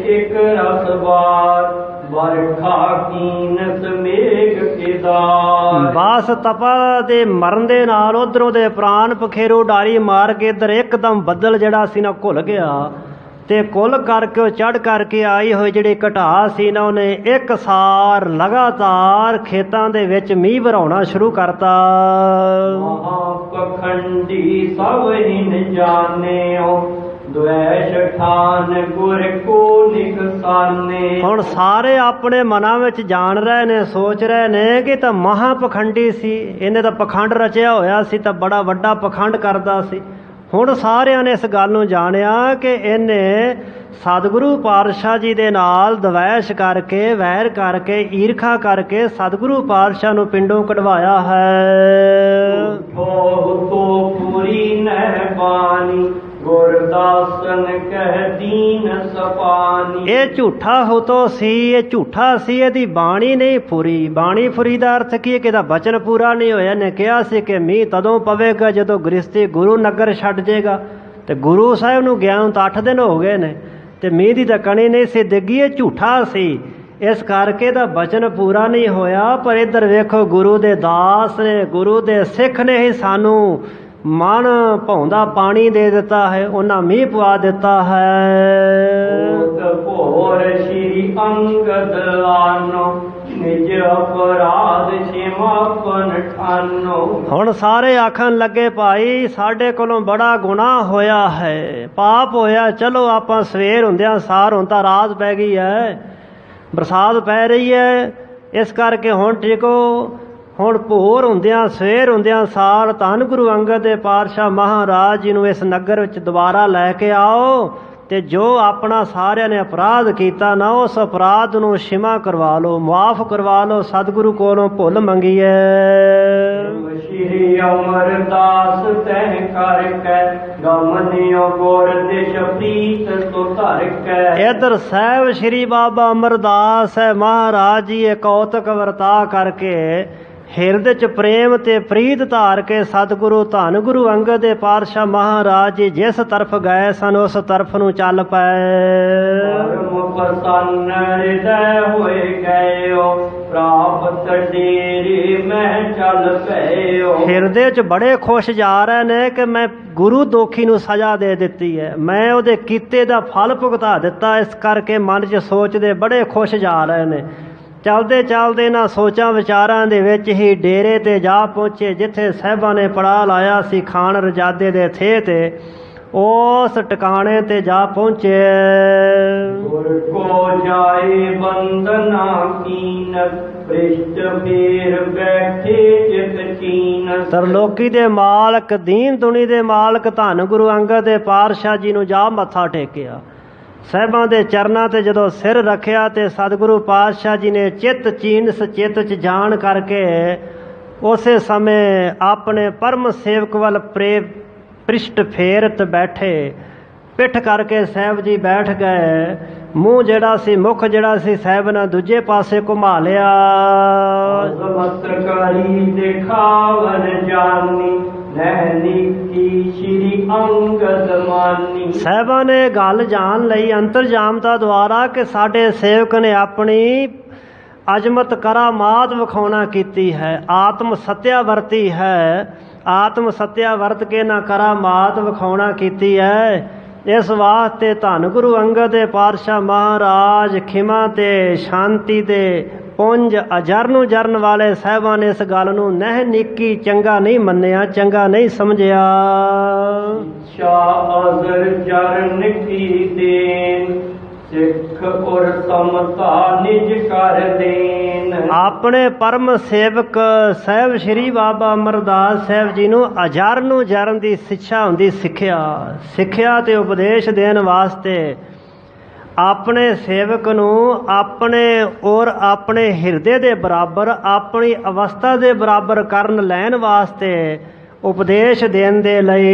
[SPEAKER 1] ਇੱਕ ਰਸਵਾਰ, ਵਰਖਾ ਕੀਨਤ ਮੇਘ ਕਿਦਾਰ।
[SPEAKER 2] ਬਾਸ ਤਪਾ ਦੇ ਮਰਨ ਦੇ ਨਾਲ ਉਧਰੋਂ ਦੇ ਪ੍ਰਾਣ ਪਖੇਰੂ ਡਾਰੀ ਮਾਰ ਕੇ ਇੱਧਰ ਇੱਕਦਮ ਬੱਦਲ ਜਿਹੜਾ ਸੀ ਨਾ ਘੁਲ ਗਿਆ। ਤੇ ਕੁੱਲ ਕਰਕੇ ਉਹ ਚੜ੍ਹ ਕਰਕੇ ਆਈ ਹੋਈ ਜਿਹੜੀ ਘਟਾ ਸੀ ਨਾ, ਉਹਨੇ ਇੱਕ ਸਾਰ ਲਗਾਤਾਰ ਖੇਤਾਂ ਦੇ ਵਿੱਚ ਮੀਂਹ ਵਰਾਉਣਾ ਸ਼ੁਰੂ ਕਰਤਾ।
[SPEAKER 1] ਮਹਾਪਖੰਡੀ ਸਭ ਹਿਨ ਜਾਣਿਓ, ਦੁਐਸ਼ ਠਾਨ ਗੁਰ ਕੋ ਨਿਕਸਾਨੇ।
[SPEAKER 2] ਹੁਣ ਸਾਰੇ ਆਪਣੇ ਮਨਾਂ ਵਿੱਚ ਜਾਣ ਰਹੇ ਨੇ, ਸੋਚ ਰਹੇ ਨੇ ਕਿ ਤਾਂ ਮਹਾਪਖੰਡੀ ਸੀ, ਇਹਨੇ ਤਾਂ ਪਖੰਡ ਰਚਿਆ ਹੋਇਆ ਸੀ, ਤਾਂ ਬੜਾ ਵੱਡਾ ਪਖੰਡ ਕਰਦਾ ਸੀ। ਹੁਣ ਸਾਰਿਆਂ ਨੇ ਇਸ ਗੱਲ ਨੂੰ ਜਾਣਿਆ ਕਿ ਇਹਨੇ ਸਤਿਗੁਰੂ ਪਾਤਸ਼ਾਹ ਜੀ ਦੇ ਨਾਲ ਦਵੈਸ਼ ਕਰਕੇ, ਵੈਰ ਕਰਕੇ, ਈਰਖਾ ਕਰਕੇ ਸਤਿਗੁਰੂ ਪਾਤਸ਼ਾਹ ਨੂੰ ਪਿੰਡੋਂ ਕਢਵਾਇਆ ਹੈ।
[SPEAKER 1] ਤੋ ਪੂਰੀ ਨਹਿਬਾਨੀ, ਗੁਰਦਾਸਨ ਕਹਿ ਦੀਨ ਸਪਾਨੀ।
[SPEAKER 2] ਇਹ ਝੂਠਾ ਹੋਤੋ ਸੀ, ਇਹ ਝੂਠਾ ਸੀ, ਇਹਦੀ ਬਾਣੀ ਨਹੀਂ ਫੁਰੀ। ਬਾਣੀ ਫੁਰੀ ਦਾ ਅਰਥ ਕੀ ਹੈ ਕਿ ਇਹਦਾ ਬਚਨ ਪੂਰਾ ਨਹੀਂ ਹੋਇਆ। ਇਹਨੇ ਕਿਹਾ ਸੀ ਕਿ ਮੀਂਹ ਤਦੋਂ ਪਵੇਗਾ ਜਦੋਂ ਗ੍ਰਸਤੀ ਗੁਰੂ ਨਗਰ ਛੱਡ ਜਾਏਗਾ, ਤੇ ਗੁਰੂ ਸਾਹਿਬ ਨੂੰ ਗਿਆ ਨੂੰ ਤਾਂ 8 ਦਿਨ ਹੋ ਗਏ ਨੇ, ਤੇ ਮੀਂਹ ਦੀ ਤਾਂ ਕਣੀ ਨਹੀਂ ਸੀ ਡਿੱਗੀ। ਇਹ ਝੂਠਾ ਸੀ, ਇਸ ਕਰਕੇ ਇਹਦਾ ਬਚਨ ਪੂਰਾ ਨਹੀਂ ਹੋਇਆ। ਪਰ ਇੱਧਰ ਵੇਖੋ, ਗੁਰੂ ਦੇ ਦਾਸ ਨੇ, ਗੁਰੂ ਦੇ ਸਿੱਖ ਨੇ ਹੀ ਸਾਨੂੰ ਮਨ ਭਾਉਂਦਾ ਪਾਣੀ ਦੇ ਦਿੱਤਾ ਹੈ, ਉਹਨਾਂ ਮੀਂਹ ਪਵਾ ਦਿੱਤਾ ਹੈ।
[SPEAKER 1] ਭੋਰ ਸ਼੍ਰੀ ਅੰਗਦ ਲਾਨੋ, ਨਿਜ ਅਪਰਾਧ ਛਿਮਾਪਨ ਠਾਨੋ।
[SPEAKER 2] ਹੁਣ ਸਾਰੇ ਆਖਣ ਲੱਗੇ ਭਾਈ ਸਾਡੇ ਕੋਲੋਂ ਬੜਾ ਗੁਨਾਹ ਹੋਇਆ ਹੈ, ਪਾਪ ਹੋਇਆ। ਚਲੋ ਆਪਾਂ ਸਵੇਰ ਹੁੰਦਿਆਂ ਸਾਰ, ਹੁਣ ਤਾਂ ਰਾਤ ਪੈ ਗਈ ਹੈ, ਬਰਸਾਤ ਪੈ ਰਹੀ ਹੈ, ਇਸ ਕਰਕੇ ਹੁਣ ਟਿਕੋ। ਹੁਣ ਭੋਰ ਹੁੰਦਿਆਂ, ਸਵੇਰ ਹੁੰਦਿਆਂ ਸਾਰ ਧੰਨ ਗੁਰੂ ਅੰਗਦ ਦੇ ਪਾਤਸ਼ਾਹ ਮਹਾਰਾਜ ਜੀ ਨੂੰ ਇਸ ਨਗਰ ਵਿੱਚ ਦੁਬਾਰਾ ਲੈ ਕੇ ਆਓ, ਤੇ ਜੋ ਆਪਣਾ ਸਾਰਿਆਂ ਨੇ ਅਪਰਾਧ ਕੀਤਾ ਨਾ ਉਸ ਅਪਰਾਧ ਨੂੰ क्षमा ਕਰਵਾ ਲਓ, ਮਾਫ ਕਰਵਾ ਲਓ, ਸਤਿਗੁਰੂ ਕੋਲੋਂ ਭੁੱਲ ਮੰਗੀਏ।
[SPEAKER 1] ਸ਼੍ਰੀ ਅਮਰਦਾਸ ਤਹਿ ਕਰ ਕੈ ਗਮਨਿਓ ਗੁਰ ਦਿਸ਼ ਪ੍ਰੀਤ ਤੋ ਧਰ ਕੈ।
[SPEAKER 2] ਇਧਰ ਸਾਹਿਬ ਸ਼੍ਰੀ ਬਾਬਾ ਅਮਰਦਾਸ ਹੈ ਮਹਾਰਾਜ ਜੀ ਇਹ ਕੌਤਕ ਵਰਤਾ ਕਰਕੇ ਹਿਰਦੇ ਚ ਪ੍ਰੇਮ ਤੇ ਪ੍ਰੀਤ ਧਾਰ ਕੇ ਸਤਿਗੁਰੂ ਧੰਨ ਗੁਰੂ ਅੰਗਦ ਦੇ ਪਾਤਸ਼ਾਹ ਮਹਾਰਾਜ ਜੀ ਜਿਸ ਤਰਫ ਗਏ ਸਨ ਉਸ ਤਰਫ ਨੂੰ ਚੱਲ ਪਏ।
[SPEAKER 1] ਪਰਮ ਪ੍ਰਸੰਨ ਹਿਰਦੈ ਹੋਏ ਗਇਓ ਪ੍ਰਾਪਤ ਡੇਰੇ ਮੈਂ ਚੱਲ ਪਇਓ।
[SPEAKER 2] ਹਿਰਦੇ ਚ ਬੜੇ ਖੁਸ਼ ਜਾ ਰਹੇ ਨੇ ਕਿ ਮੈਂ ਗੁਰੂ ਦੋਖੀ ਨੂੰ ਸਜ਼ਾ ਦੇ ਦਿੱਤੀ ਹੈ, ਮੈਂ ਉਹਦੇ ਕੀਤੇ ਦਾ ਫਲ ਭੁਗਤਾ ਦਿੱਤਾ, ਇਸ ਕਰਕੇ ਮਨ ਚ ਸੋਚਦੇ ਬੜੇ ਖੁਸ਼ ਜਾ ਰਹੇ ਨੇ। ਚਲਦੇ ਚਲਦੇ ਇਹਨਾਂ ਸੋਚਾਂ ਵਿਚਾਰਾਂ ਦੇ ਵਿੱਚ ਹੀ ਡੇਰੇ ਤੇ ਜਾ ਪਹੁੰਚੇ ਜਿੱਥੇ ਸਾਹਿਬਾਂ ਨੇ ਪੜਾ ਲਾਇਆ ਸੀ ਖਾਨ ਰਜਾਦੇ ਦੇ ਥੇ ਤੇ ਉਸ ਟਿਕਾਣੇ ਤੇ ਜਾ ਪਹੁੰਚੇ।
[SPEAKER 1] ਗੁਰ ਕੋ ਜਾਏ ਬੰਦਨਾ ਕੀਨ ਪ੍ਰਿਸ਼ਟ ਫੇਰ ਬੈਠੇ ਜਿਤ ਚੀਨ।
[SPEAKER 2] ਤਰਲੋਕੀ ਦੇ ਮਾਲਕ ਦੀਨ ਦੁਨੀ ਦੇ ਮਾਲਕ ਧੰਨ ਗੁਰੂ ਅੰਗਦ ਦੇ ਪਾਤਸ਼ਾਹ ਜੀ ਨੂੰ ਜਾ ਮੱਥਾ ਟੇਕਿਆ। ਸਾਹਿਬਾਂ ਦੇ ਚਰਨਾਂ ਤੇ ਜਦੋਂ ਸਿਰ ਰੱਖਿਆ ਤੇ ਸਤਿਗੁਰੂ ਪਾਤਸ਼ਾਹ ਜੀ ਨੇ ਚਿੱਤ ਚੀਨਸ ਚਿੱਤ 'ਚ ਜਾਣ ਕਰਕੇ ਉਸੇ ਸਮੇਂ ਆਪਣੇ ਪਰਮ ਸੇਵਕ ਵੱਲ ਪ੍ਰਿਸ਼ਟ ਫੇਰਤ ਬੈਠੇ। ਪਿੱਠ ਕਰਕੇ ਸਾਹਿਬ ਜੀ ਬੈਠ ਗਏ, ਮੂੰਹ ਜਿਹੜਾ ਸੀ ਮੁਖ ਜਿਹੜਾ ਸੀ ਸਾਹਿਬ ਨੇ ਦੂਜੇ ਪਾਸੇ ਘੁਮਾ ਲਿਆ।
[SPEAKER 1] ਚਮਤਕਾਰੀ ਦਿਖਾਵਨ ਜਾਨੀ ਨੈਣਿਕੀ ਸ਼੍ਰੀ ਅੰਗਦ ਮਾਨੀ।
[SPEAKER 2] ਸਾਹਿਬਾਂ ਨੇ ਗੱਲ ਜਾਣ ਲਈ ਅੰਤਰਜਾਮਤਾ ਦੁਆਰਾ ਕਿ ਸਾਡੇ ਸੇਵਕ ਨੇ ਆਪਣੀ ਅਜਮਤ ਕਰਾਮਾਤ ਵਿਖਾਉਣਾ ਕੀਤੀ ਹੈ, ਆਤਮ ਸੱਤਿਆ ਵਰਤੀ ਹੈ, ਆਤਮ ਸੱਤਿਆ ਵਰਤ ਕੇ ਨਾ ਕਰਾਮਾਤ ਵਿਖਾਉਣਾ ਕੀਤੀ ਹੈ। ਇਸ ਵਾਸਤੇ ਧੰਨ ਗੁਰੂ ਅੰਗਦ ਦੇ ਪਾਤਸ਼ਾਹ ਮਹਾਰਾਜ ਖਿਮਾ ਤੇ ਸ਼ਾਂਤੀ ਦੇ ਪੁੰਜ ਅਜਰ ਨੂੰ ਜਰਨ ਵਾਲੇ ਸਾਹਿਬਾਂ ਨੇ ਇਸ ਗੱਲ ਨੂੰ ਨਹਿ ਨਿੱਕੀ ਚੰਗਾ ਨਹੀਂ ਮੰਨਿਆ, ਚੰਗਾ ਨਹੀਂ ਸਮਝਿਆ।
[SPEAKER 1] ਸ਼ਾਹ ਅਜ਼ਰ ਜਰਨ ਕੀ ਦੇਨ ਸਿੱਖ ਔਰ ਸਮਤਾ ਨਿਜ ਕਰ ਦੇਨ।
[SPEAKER 2] ਆਪਣੇ ਪਰਮ ਸੇਵਕ ਸਾਹਿਬ ਸ਼੍ਰੀ ਬਾਬਾ ਅਮਰਦਾਸ ਸਾਹਿਬ ਜੀ ਨੂੰ ਅਜਰ ਨੂੰ ਜਰਨ ਦੀ ਸਿੱਖਿਆ ਹੁੰਦੀ, ਸਿੱਖਿਆ ਤੇ ਉਪਦੇਸ਼ ਦੇਣ ਵਾਸਤੇ ਆਪਣੇ ਸੇਵਕ ਨੂੰ ਆਪਣੇ ਔਰ ਆਪਣੇ ਹਿਰਦੇ ਦੇ ਬਰਾਬਰ ਆਪਣੀ ਅਵਸਥਾ ਦੇ ਬਰਾਬਰ ਕਰਨ ਲੈਣ ਵਾਸਤੇ ਉਪਦੇਸ਼ ਦੇਣ ਦੇ ਲਈ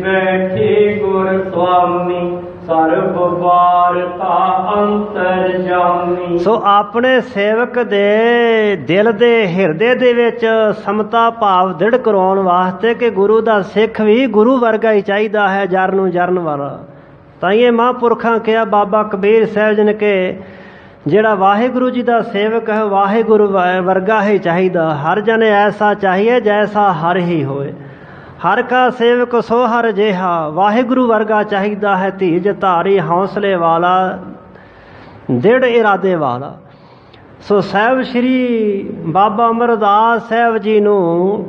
[SPEAKER 1] ਬੈਠੇ ਗੁਰ ਸੁਆਮੀ ਸਰਬ ਵਾਰਤਾ ਅੰਤਰ ਜਾਮੀ।
[SPEAKER 2] ਸੋ ਆਪਣੇ ਸੇਵਕ ਦੇ ਦਿਲ ਦੇ ਹਿਰਦੇ ਦੇ ਵਿੱਚ ਸਮਤਾ ਭਾਵ ਦ੍ਰਿੜ ਕਰਾਉਣ ਵਾਸਤੇ ਕਿ ਗੁਰੂ ਦਾ ਸਿੱਖ ਵੀ ਗੁਰੂ ਵਰਗਾ ਹੀ ਚਾਹੀਦਾ ਹੈ, ਜਰ ਨੂੰ ਜਰਨ ਵਾਲਾ। ਤਾਂ ਇਹ ਮਹਾਂਪੁਰਖਾਂ ਕਿਹਾ ਬਾਬਾ ਕਬੀਰ ਸਾਹਿਬ ਜੀ ਨੇ ਕਿ ਜਿਹੜਾ ਵਾਹਿਗੁਰੂ ਜੀ ਦਾ ਸੇਵਕ ਹੈ ਵਾਹਿਗੁਰੂ ਵਰਗਾ ਹੀ ਚਾਹੀਦਾ। ਹਰ ਜਨ ਐਸਾ ਚਾਹੀਏ ਜੈਸਾ ਹਰ ਹੀ ਹੋਏ, ਹਰ ਕਾ ਸੇਵਕ ਸੋ ਹਰ ਜਿਹਾ। ਵਾਹਿਗੁਰੂ ਵਰਗਾ ਚਾਹੀਦਾ ਹੈ, ਧੀਰਜ ਧਾਰੀ ਹੌਸਲੇ ਵਾਲਾ, ਦ੍ਰਿੜ ਇਰਾਦੇ ਵਾਲਾ। ਸੋ ਸਾਹਿਬ ਸ਼੍ਰੀ ਬਾਬਾ ਅਮਰਦਾਸ ਸਾਹਿਬ ਜੀ ਨੂੰ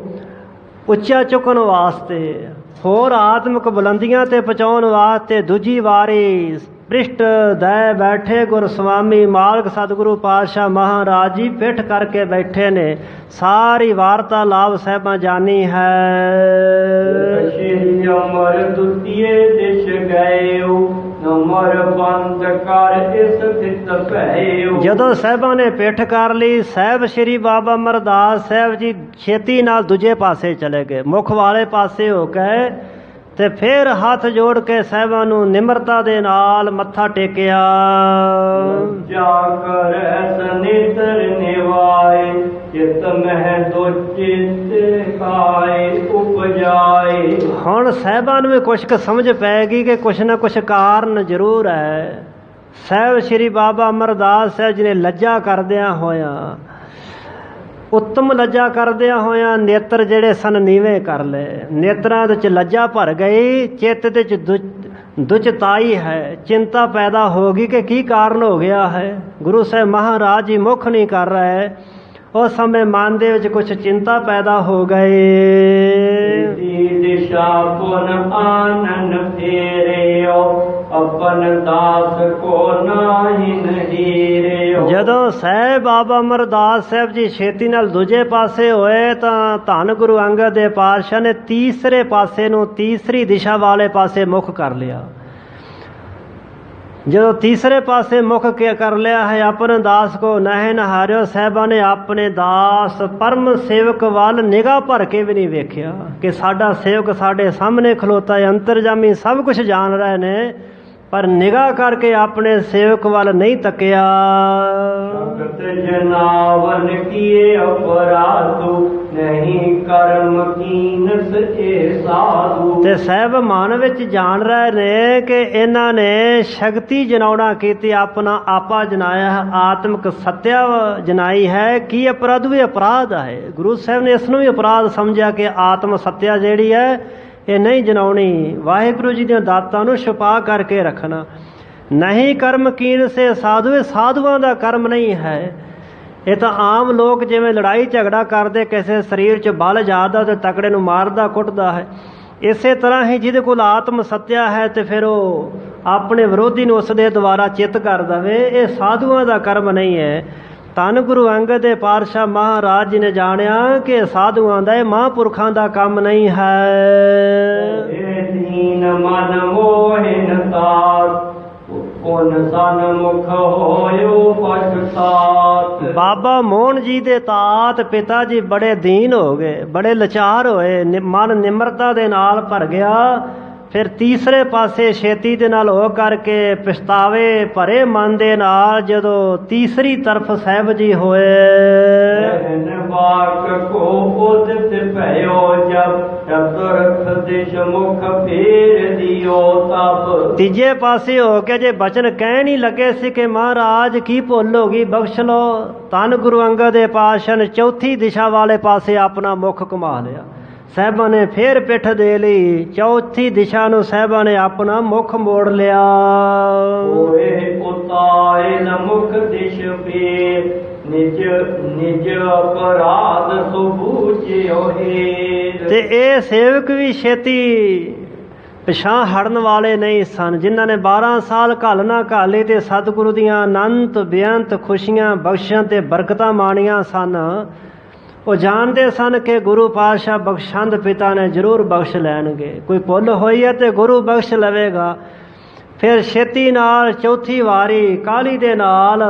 [SPEAKER 2] ਉੱਚਾ ਚੁੱਕਣ ਵਾਸਤੇ, ਹੋਰ ਆਤਮਿਕ ਬੁਲੰਦੀਆਂ ਤੇ ਪਹੁੰਚਾਉਣ ਵਾਸਤੇ ਦੂਜੀ ਵਾਰੀ ਪ੍ਰਿਸ਼ਟ ਦੈ ਬੈਠੇ ਗੁਰ ਸੁਆਮੀ ਮਾਲਕ ਸਤਿਗੁਰੂ ਪਾਤਸ਼ਾਹ ਮਹਾਰਾਜ ਜੀ ਪਿੱਠ ਕਰਕੇ ਬੈਠੇ ਨੇ। ਸਾਰੀ ਵਾਰਤਾਲਾਪ ਸਾਹਿਬਾਂ ਜਾਣੀ ਹੈ।
[SPEAKER 1] ਸ਼੍ਰੀ ਅਮਰ ਦੁਤੀਏ ਦਿਸ਼ ਗਇਓ ਨਮਰ ਬੰਦ ਕਰ ਇਸ ਥਿਤ ਭਇਓ।
[SPEAKER 2] ਜਦੋਂ ਸਾਹਿਬਾਂ ਨੇ ਪਿੱਠ ਕਰ ਲਈ, ਸਾਹਿਬ ਸ਼੍ਰੀ ਬਾਬਾ ਅਮਰਦਾਸ ਸਾਹਿਬ ਜੀ ਛੇਤੀ ਨਾਲ ਦੂਜੇ ਪਾਸੇ ਚਲੇ ਗਏ, ਮੁੱਖ ਵਾਲੇ ਪਾਸੇ ਹੋ ਕੇ ਤੇ ਫਿਰ ਹੱਥ ਜੋੜ ਕੇ ਸਾਹਿਬਾਂ ਨੂੰ ਨਿਮਰਤਾ ਦੇ ਨਾਲ ਮੱਥਾ ਟੇਕਿਆ।
[SPEAKER 1] ਜਾ ਕਰ ਸਨਿਤਰ ਨਿਵਾਏ ਚਿਤ ਮਹਿ ਦੁਚਿਤ ਕਾਏ ਉਪਜਾਏ। ਹੁਣ ਸਾਹਿਬਾਂ ਨੂੰ ਵੀ ਕੁਛ ਕੁ ਸਮਝ ਪੈ ਗਈ ਕਿ ਕੁਛ ਨਾ ਕੁਛ ਕਾਰਨ ਜ਼ਰੂਰ ਹੈ। ਸਾਹਿਬ ਸ਼੍ਰੀ ਬਾਬਾ ਅਮਰਦਾਸ ਸਾਹਿਬ ਜੀ ਨੇ ਲੱਜਾ ਕਰਦਿਆਂ ਹੋਇਆਂ, ਉੱਤਮ ਲੱਜਾ ਕਰਦਿਆਂ ਹੋਇਆਂ ਨੇਤਰ ਜਿਹੜੇ ਸਨ ਨੀਵੇਂ ਕਰ ਲਏ। ਨੇਤਰਾਂ ਦੇ 'ਚ ਲੱਜਾ ਭਰ ਗਈ, ਚਿੱਤ ਦੇ 'ਚ ਦੁਚਤਾਈ ਹੈ, ਚਿੰਤਾ ਪੈਦਾ ਹੋ ਗਈ ਕਿ ਕੀ ਕਾਰਨ ਹੋ ਗਿਆ ਹੈ। ਗੁਰੂ ਸਾਹਿਬ ਮਹਾਰਾਜ ਜੀ ਮੁੱਖ ਨਹੀਂ ਕਰ ਰਹੇ। ਉਸ ਸਮੇਂ ਮਨ ਦੇ ਵਿੱਚ ਕੁਛ ਚਿੰਤਾ ਪੈਦਾ ਹੋ ਗਈ। ਦਿਸ਼ਾ ਪੁਨ ਆਨਨ ਫੇਰਿਓ अपन दास को नाहिन हीरियो।
[SPEAKER 2] ਜਦੋਂ ਸਾਹਿਬ ਬਾਬਾ ਅਮਰਦਾਸ ਸਾਹਿਬ ਜੀ ਛੇਤੀ ਨਾਲ ਦੂਜੇ ਪਾਸੇ ਹੋਏ ਤਾਂ ਧੰਨ ਗੁਰੂ ਅੰਗਦ ਦੇਵ ਪਾਤਸ਼ਾਹ ਨੇ ਤੀਸਰੇ ਪਾਸੇ ਨੂੰ, ਤੀਸਰੀ ਦਿਸ਼ਾ ਵਾਲੇ ਪਾਸੇ ਮੁਖ ਕਰ ਲਿਆ। ਜਦੋਂ ਤੀਸਰੇ ਪਾਸੇ ਮੁਖ ਕੇ ਕਰ ਲਿਆ ਹੈ, ਆਪਣੇ ਦਾਸ ਕੋ ਨਹਿ ਨਹਾਰਿਓ, ਸਾਹਿਬਾਂ ਨੇ ਆਪਣੇ ਦਾਸ ਪਰਮ ਸੇਵਕ ਵੱਲ ਨਿਗਾਹ ਭਰ ਕੇ ਵੀ ਨਹੀਂ ਵੇਖਿਆ ਕਿ ਸਾਡਾ ਸੇਵਕ ਸਾਡੇ ਸਾਹਮਣੇ ਖਲੋਤਾ ਹੈ, ਅੰਤਰਜਾਮੀ ਸਭ ਕੁਝ ਜਾਣ ਰਹੇ ਨੇ, ਪਰ ਨਿਗਾਹ ਕਰਕੇ ਆਪਣੇ ਸੇਵਕ ਵੱਲ ਨਹੀਂ ਤੱਕਿਆ।
[SPEAKER 1] ਭਗਤ ਜਨਾਵਨ ਕੀਏ ਅਪਰਾਧੂ, ਨਹੀਂ ਕਰਮ ਕੀਨਸ ਇਹ ਸਾਧੂ।
[SPEAKER 2] ਤੇ ਸਾਹਿਬ ਮਨ ਵਿੱਚ ਜਾਣ ਰਹੇ ਨੇ ਕਿ ਇਹਨਾਂ ਨੇ ਸ਼ਕਤੀ ਜਨਾਉਣਾ ਕੀਤੀ, ਆਪਣਾ ਆਪਾ ਜਨਾਇਆ, ਆਤਮਿਕ ਸੱਤਿਆ ਜਨਾਈ ਹੈ। ਕੀ ਅਪਰਾਧ ਵੀ ਅਪਰਾਧ ਹੈ। ਗੁਰੂ ਸਾਹਿਬ ਨੇ ਇਸ ਨੂੰ ਵੀ ਅਪਰਾਧ ਸਮਝਿਆ ਕਿ ਆਤਮ ਸੱਤਿਆ ਜਿਹੜੀ ਹੈ ਇਹ ਨਹੀਂ ਜਨਾਉਣੀ, ਵਾਹਿਗੁਰੂ ਜੀ ਦੀਆਂ ਦਾਤਾਂ ਨੂੰ ਛੁਪਾ ਕਰਕੇ ਰੱਖਣਾ। ਨਹੀਂ ਕਰਮ ਕੀਨ ਸੇ ਸਾਧੂ, ਇਹ ਸਾਧੂਆਂ ਦਾ ਕਰਮ ਨਹੀਂ ਹੈ। ਇਹ ਤਾਂ ਆਮ ਲੋਕ ਜਿਵੇਂ ਲੜਾਈ ਝਗੜਾ ਕਰਦੇ, ਕਿਸੇ ਸਰੀਰ 'ਚ ਬਲ ਜ਼ਿਆਦਾ ਤੇ ਤਕੜੇ ਨੂੰ ਮਾਰਦਾ ਕੁੱਟਦਾ ਹੈ, ਇਸੇ ਤਰ੍ਹਾਂ ਹੀ ਜਿਹਦੇ ਕੋਲ ਆਤਮ ਸੱਤਿਆ ਹੈ ਤੇ ਫਿਰ ਉਹ ਆਪਣੇ ਵਿਰੋਧੀ ਨੂੰ ਉਸ ਦੇ ਦੁਆਰਾ ਚਿੱਤ ਕਰ ਦਵੇ, ਇਹ ਸਾਧੂਆਂ ਦਾ ਕਰਮ ਨਹੀਂ ਹੈ। ਧੰਨ ਗੁਰੂ ਅੰਗਦ ਦੇਵ ਪਾਤਸ਼ਾਹ ਮਹਾਰਾਜ ਜੀ ਨੇ ਜਾਣਿਆ ਕਿ ਸਾਧੂਆਂ ਦਾ, ਇਹ ਮਹਾਂਪੁਰਖਾਂ ਦਾ ਕੰਮ ਨਹੀਂ ਹੈ।
[SPEAKER 1] ਇਹ ਦੀਨ ਮਨ ਮੋਹਿਨ ਤਾਤ, ਪੁਨ ਸਨਮੁਖ ਹੋਇਓ ਪਛਤਾਤ।
[SPEAKER 2] ਬਾਬਾ ਮੋਹਨ ਜੀ ਦੇ ਤਾਤ ਪਿਤਾ ਜੀ ਬੜੇ ਦੀਨ ਹੋ ਗਏ, ਬੜੇ ਲਾਚਾਰ ਹੋਏ, ਮਨ ਨਿਮਰਤਾ ਦੇ ਨਾਲ ਭਰ ਗਿਆ। ਫਿਰ ਤੀਸਰੇ ਪਾਸੇ ਛੇਤੀ ਦੇ ਨਾਲ ਹੋ ਕਰਕੇ ਪਛਤਾਵੇ ਭਰੇ ਮਨ ਦੇ ਨਾਲ ਜਦੋਂ ਤੀਸਰੀ ਤਰਫ ਸਾਹਿਬ ਜੀ ਹੋਏ।
[SPEAKER 1] ਵਾਕ ਕੋ ਉਦਿਤ ਭਇਓ, ਜਬ ਚਤੁਰਥ ਦਿਸ਼ ਮੁਖ ਫੇਰ ਦਿਓ ਤਬ।
[SPEAKER 2] ਤੀਜੇ ਪਾਸੇ ਹੋ ਕੇ ਜੇ ਬਚਨ ਕਹਿਣ ਹੀ ਲੱਗੇ ਸੀ ਕਿ ਮਹਾਰਾਜ ਕੀ ਭੁੱਲ ਹੋ ਗਈ, ਬਖਸ਼ ਲਓ, ਧੰਨ ਗੁਰੂ ਅੰਗਦ ਦੇਵ ਪਾਤਸ਼ਾਹ ਨੇ ਚੌਥੀ ਦਿਸ਼ਾ ਵਾਲੇ ਪਾਸੇ ਆਪਣਾ ਮੁੱਖ ਘੁਮਾ ਲਿਆ। ਸਾਹਿਬਾਂ ਨੇ ਫੇਰ ਪਿੱਠ ਦੇ ਲਈ, ਚੌਥੀ ਦਿਸ਼ਾ ਨੂੰ ਸਾਹਿਬਾਂ ਨੇ ਆਪਣਾ ਮੁੱਖ ਮੋੜ ਲਿਆ।
[SPEAKER 1] ਹੋਏ ਉਤਾਏ ਨ ਮੁਖ ਦਿਸ਼ ਫੇਰ, ਨਿਜ ਨਿਜ ਅਪਰਾਧ ਸੋ ਬੂਝਿਓ ਹੇਰ।
[SPEAKER 2] ਤੇ ਇਹ ਸੇਵਕ ਵੀ ਛੇਤੀ ਪਿਛਾਂ ਹਟਣ ਵਾਲੇ ਨਹੀਂ ਸਨ, ਜਿਨ੍ਹਾਂ ਨੇ 12 ਸਾਲ ਘੱਲ ਨਾ ਘਾਲੀ ਤੇ ਸਤਿਗੁਰੂ ਦੀਆਂ ਅਨੰਤ ਬੇਅੰਤ ਖੁਸ਼ੀਆਂ ਬਖਸ਼ਾਂ ਤੇ ਬਰਕਤਾਂ ਮਾਣੀਆਂ ਸਨ। ਉਹ ਜਾਣਦੇ ਸਨ ਕਿ ਗੁਰੂ ਪਾਤਸ਼ਾਹ ਬਖਸ਼ੰਦ ਪਿਤਾ ਨੇ ਜ਼ਰੂਰ ਬਖਸ਼ ਲੈਣਗੇ, ਕੋਈ ਭੁੱਲ ਹੋਈ ਹੈ ਤੇ ਗੁਰੂ ਬਖਸ਼ ਲਵੇਗਾ। ਫਿਰ ਛੇਤੀ ਨਾਲ ਚੌਥੀ ਵਾਰੀ ਕਾਹਲੀ ਦੇ ਨਾਲ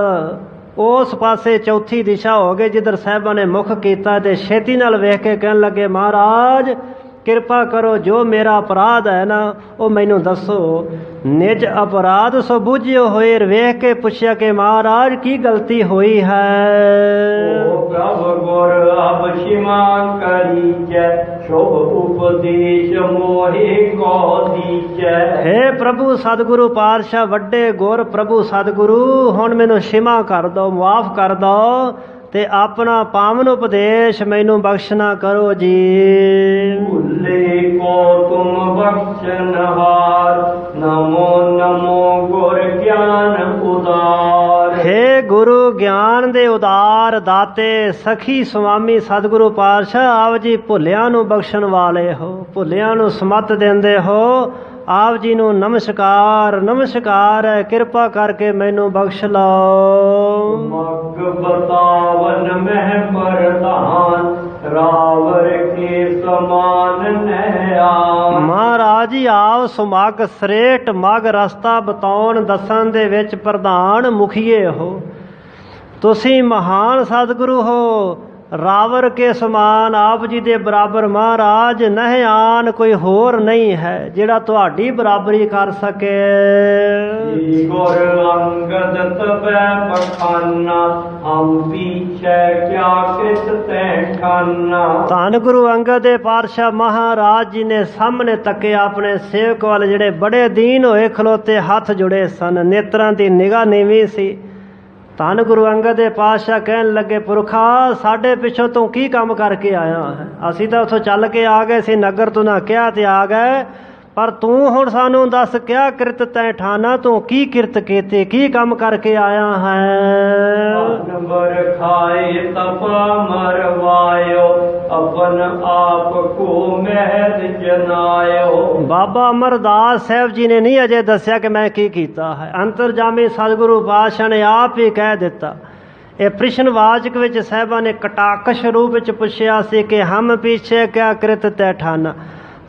[SPEAKER 2] ਉਸ ਪਾਸੇ ਚੌਥੀ ਦਿਸ਼ਾ ਹੋ ਗਏ ਜਿੱਧਰ ਸਾਹਿਬਾਂ ਨੇ ਮੁੱਖ ਕੀਤਾ, ਤੇ ਛੇਤੀ ਨਾਲ ਵੇਖ ਕੇ ਕਹਿਣ ਲੱਗੇ, ਮਹਾਰਾਜ ਕਿਰਪਾ ਕਰੋ, ਜੋ ਮੇਰਾ ਅਪਰਾਧ ਹੈ ਨਾ ਉਹ ਮੈਨੂੰ ਦੱਸੋ। ਨਿਜ ਅਪਰਾਧ ਸੋ ਬੁੱਝਿਓ ਹੋਏ, ਵੇਖ ਕੇ ਪੁੱਛਿਆ ਕਿ ਮਹਾਰਾਜ ਕੀ ਗਲਤੀ ਹੋਈ ਹੈ।
[SPEAKER 1] ਓ ਪ੍ਰਭ ਗੁਰ ਅਬ ਸ਼ਿਮਾ ਕਰੀਜੈ, ਸ਼ੁਭ ਉਪਦੇਸ਼ ਮੋਹਿ ਕੋ ਦੀਜੈ।
[SPEAKER 2] ਹੇ ਪ੍ਰਭੂ ਸਤਿਗੁਰੂ ਪਾਤਸ਼ਾਹ, ਵੱਡੇ ਗੁਰ ਪ੍ਰਭੂ ਸਤਿਗੁਰੂ, ਹੁਣ ਮੈਨੂੰ ਸ਼ਿਮਾ ਕਰ ਦਿਓ, ਮੁਆਫ ਕਰ ਦਿਓ ਤੇ ਆਪਣਾ ਪਾਵਨ ਉਪਦੇਸ਼ ਮੈਨੂੰ ਬਖਸ਼ਣਾ ਕਰੋ ਜੀ।
[SPEAKER 1] ਭੁੱਲੇ ਕੋ ਤੁਮ ਬਖਸ਼ਨਹਾਰ, ਨਮੋ ਨਮੋ ਗੁਰ ਗਿਆਨ ਉਦਾਰ।
[SPEAKER 2] ਹੇ ਗੁਰੂ ਗਿਆਨ ਦੇ ਉਦਾਰ ਦਾਤੇ ਸਖੀ ਸੁਆਮੀ ਸਤਿਗੁਰੂ ਪਾਤਸ਼ਾਹ, ਆਪ ਜੀ ਭੁੱਲਿਆਂ ਨੂੰ ਬਖਸ਼ਣ ਵਾਲੇ ਹੋ, ਭੁੱਲਿਆਂ ਨੂੰ ਸਮਤ ਦਿੰਦੇ ਹੋ। ਆਪ ਜੀ ਨੂੰ ਨਮਸਕਾਰ ਨਮਸਕਾਰ ਹੈ, ਕਿਰਪਾ ਕਰਕੇ ਮੈਨੂੰ ਬਖਸ਼ ਲਓ।
[SPEAKER 1] ਮਗ ਬਤਾਵਨ ਮਹਿ ਪ੍ਰਧਾਨ, ਰਾਵਰ ਕੇ ਸਮਾਨ ਨਹਿ ਆਨ।
[SPEAKER 2] ਮਹਾਰਾਜ ਜੀ ਆਪ ਸੁਮਗ ਸ੍ਰੇਸ਼ਟ ਮਗ ਰਸਤਾ ਬਤਾਉਣ ਦੱਸਣ ਦੇ ਵਿੱਚ ਪ੍ਰਧਾਨ ਮੁਖੀਏ ਹੋ। ਤੁਸੀਂ ਮਹਾਨ ਸਤਿਗੁਰੂ ਹੋ, ਰਾਵਰ ਕੇ ਸਮਾਨ, ਆਪ ਜੀ ਦੇ ਬਰਾਬਰ ਮਹਾਰਾਜ ਨਹਿ ਆਨ, ਕੋਈ ਹੋਰ ਨਹੀਂ ਹੈ ਜਿਹੜਾ ਤੁਹਾਡੀ ਬਰਾਬਰੀ ਕਰ ਸਕੇ।
[SPEAKER 1] ਗੁਰ ਅੰਗਦ ਤਬੈ ਪਖਾਨਾ, ਹਮ ਪੀਛੈ ਕਿਆ ਕਿਤ ਤੈ ਖਾਨਾ।
[SPEAKER 2] ਧੰਨ ਗੁਰੂ ਅੰਗਦ ਦੇਵ ਪਾਤਸ਼ਾਹ ਮਹਾਰਾਜ ਜੀ ਨੇ ਸਾਹਮਣੇ ਤੱਕੇ ਆਪਣੇ ਸੇਵਕ ਵੱਲ, ਜਿਹੜੇ ਬੜੇ ਦੀਨ ਹੋਏ ਖਲੋਤੇ, ਹੱਥ ਜੁੜੇ ਸਨ, ਨੇਤਰਾਂ ਦੀ ਨਿਗਾਹ ਨੀਵੀਂ ਸੀ। ਧੰਨ ਗੁਰੂ ਅੰਗਦ ਦੇਵ ਪਾਤਸ਼ਾਹ ਕਹਿਣ ਲੱਗੇ, ਪੁਰਖਾ ਸਾਡੇ ਪਿੱਛੋਂ ਤੂੰ ਕੀ ਕੰਮ ਕਰਕੇ ਆਇਆ ਹੈ? ਅਸੀਂ ਤਾਂ ਉੱਥੋਂ ਚੱਲ ਕੇ ਆ ਗਏ ਸੀ, ਨਗਰ ਤੋਂ ਨਾ ਕਿਹਾ ਤੇ ਆ ਗਏ, ਪਰ ਤੂੰ ਹੁਣ ਸਾਨੂੰ ਦੱਸ, ਕਿਆ ਕਿਰਤ ਤੈ ਠਾਨਾ, ਤੂੰ ਕੀ ਕਿਰਤ ਕੀਤੀ, ਕੀ ਕੰਮ ਕਰਕੇ ਆਇਆ ਹੈ?
[SPEAKER 1] ਨੰਬਰ ਖਾਏ ਤਪਾ ਮਰਵਾਇਓ, अपन ਆਪਨ ਆਪ ਕੋ ਮਹਿਦ ਜਨਾਇਓ।
[SPEAKER 2] ਬਾਬਾ ਅਮਰਦਾਸ ਸਾਹਿਬ ਜੀ ਨੇ ਨਹੀਂ ਅਜੇ ਦੱਸਿਆ ਕਿ ਮੈਂ ਕੀ ਕੀਤਾ ਹੈ। ਅੰਤਰਜਾਮੀ ਸਤਿਗੁਰੂ ਪਾਤਸ਼ਾਹ ਨੇ ਆਪ ਹੀ ਕਹਿ ਦਿੱਤਾ। ਇਹ ਪ੍ਰਸ਼ਨਵਾਚਕ ਵਿੱਚ ਸਾਹਿਬਾਂ ਨੇ ਕਟਾਕਸ਼ ਰੂਪ ਵਿੱਚ ਪੁੱਛਿਆ ਸੀ ਕਿ ਹਮ ਪਿੱਛੇ ਕਿਆ ਕ੍ਰਿਤ ਤੈ ਠਾਨਾ,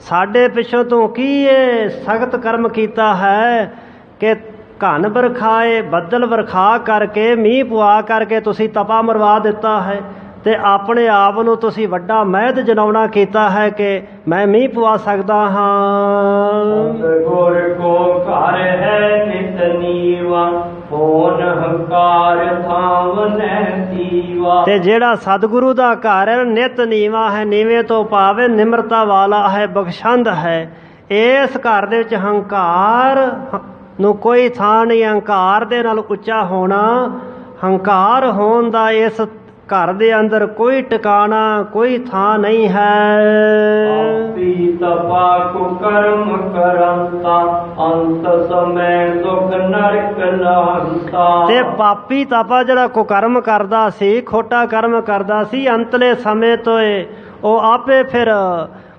[SPEAKER 2] ਸਾਡੇ ਪਿੱਛੋਂ ਤੂੰ ਕੀ ਇਹ ਸਖਤ ਕਰਮ ਕੀਤਾ ਹੈ ਕਿ ਘਨ ਵਰਖਾਏ ਬੱਦਲ ਵਰਖਾ ਕਰਕੇ ਮੀਂਹ ਪਵਾ ਕਰਕੇ ਤੁਸੀਂ ਤਪਾ ਮਰਵਾ ਦਿੱਤਾ ਹੈ ਤੇ ਆਪਣੇ ਆਪ ਨੂੰ ਤੁਸੀਂ ਵੱਡਾ ਮਹਿਦ ਜਨਾਉਣਾ ਕੀਤਾ ਹੈ ਕਿ ਮੈਂ ਮੀਂਹ ਪਵਾ ਸਕਦਾ ਹਾਂ।
[SPEAKER 1] ਸਤਿਗੁਰ ਕੋ ਘਰ ਹੈ ਨਿਤ ਨੀਵਾ, ਹੋਨ ਹੰਕਾਰ ਥਾਵਨੈ ਦੀਵਾ।
[SPEAKER 2] ਤੇ ਜਿਹੜਾ ਸਤਿਗੁਰੂ ਦਾ ਘਰ ਹੈ ਨਿਤ ਨੀਵਾ ਹੈ, ਨੀਵੇਂ ਤੋਂ ਭਾਵੇਂ ਨਿਮਰਤਾ ਵਾਲਾ ਹੈ, ਬਖਸ਼ੰਦ ਹੈ। ਇਸ ਘਰ ਦੇ ਵਿੱਚ ਹੰਕਾਰ ਨੂੰ ਕੋਈ ਥਾਂ ਨਹੀਂ। ਹੰਕਾਰ ਦੇ ਨਾਲ ਉੱਚਾ ਹੋਣਾ, ਹੰਕਾਰ ਹੋਣ ਦਾ ਇਸ ਘਰ ਦੇ ਅੰਦਰ ਕੋਈ ਟਿਕਾਣਾ, ਕੋਈ ਥਾਂ ਨਹੀਂ ਹੈ।
[SPEAKER 1] ਆਪੀ ਤਪਾ ਕੋ ਕਰਮ ਕਰੰਤਾ, ਅੰਤ ਸਮੈ ਦੁਖ ਨਰਕ ਨਾਂਤਾ।
[SPEAKER 2] ਤੇ ਪਾਪੀ ਤਾਪਾ ਜਿਹੜਾ ਕੁਕਰਮ ਕਰਦਾ ਸੀ, ਖੋਟਾ ਕਰਮ ਕਰਦਾ ਸੀ, ਅੰਤਲੇ ਸਮੇਂ ਤੋਂ ਉਹ ਆਪੇ ਫਿਰ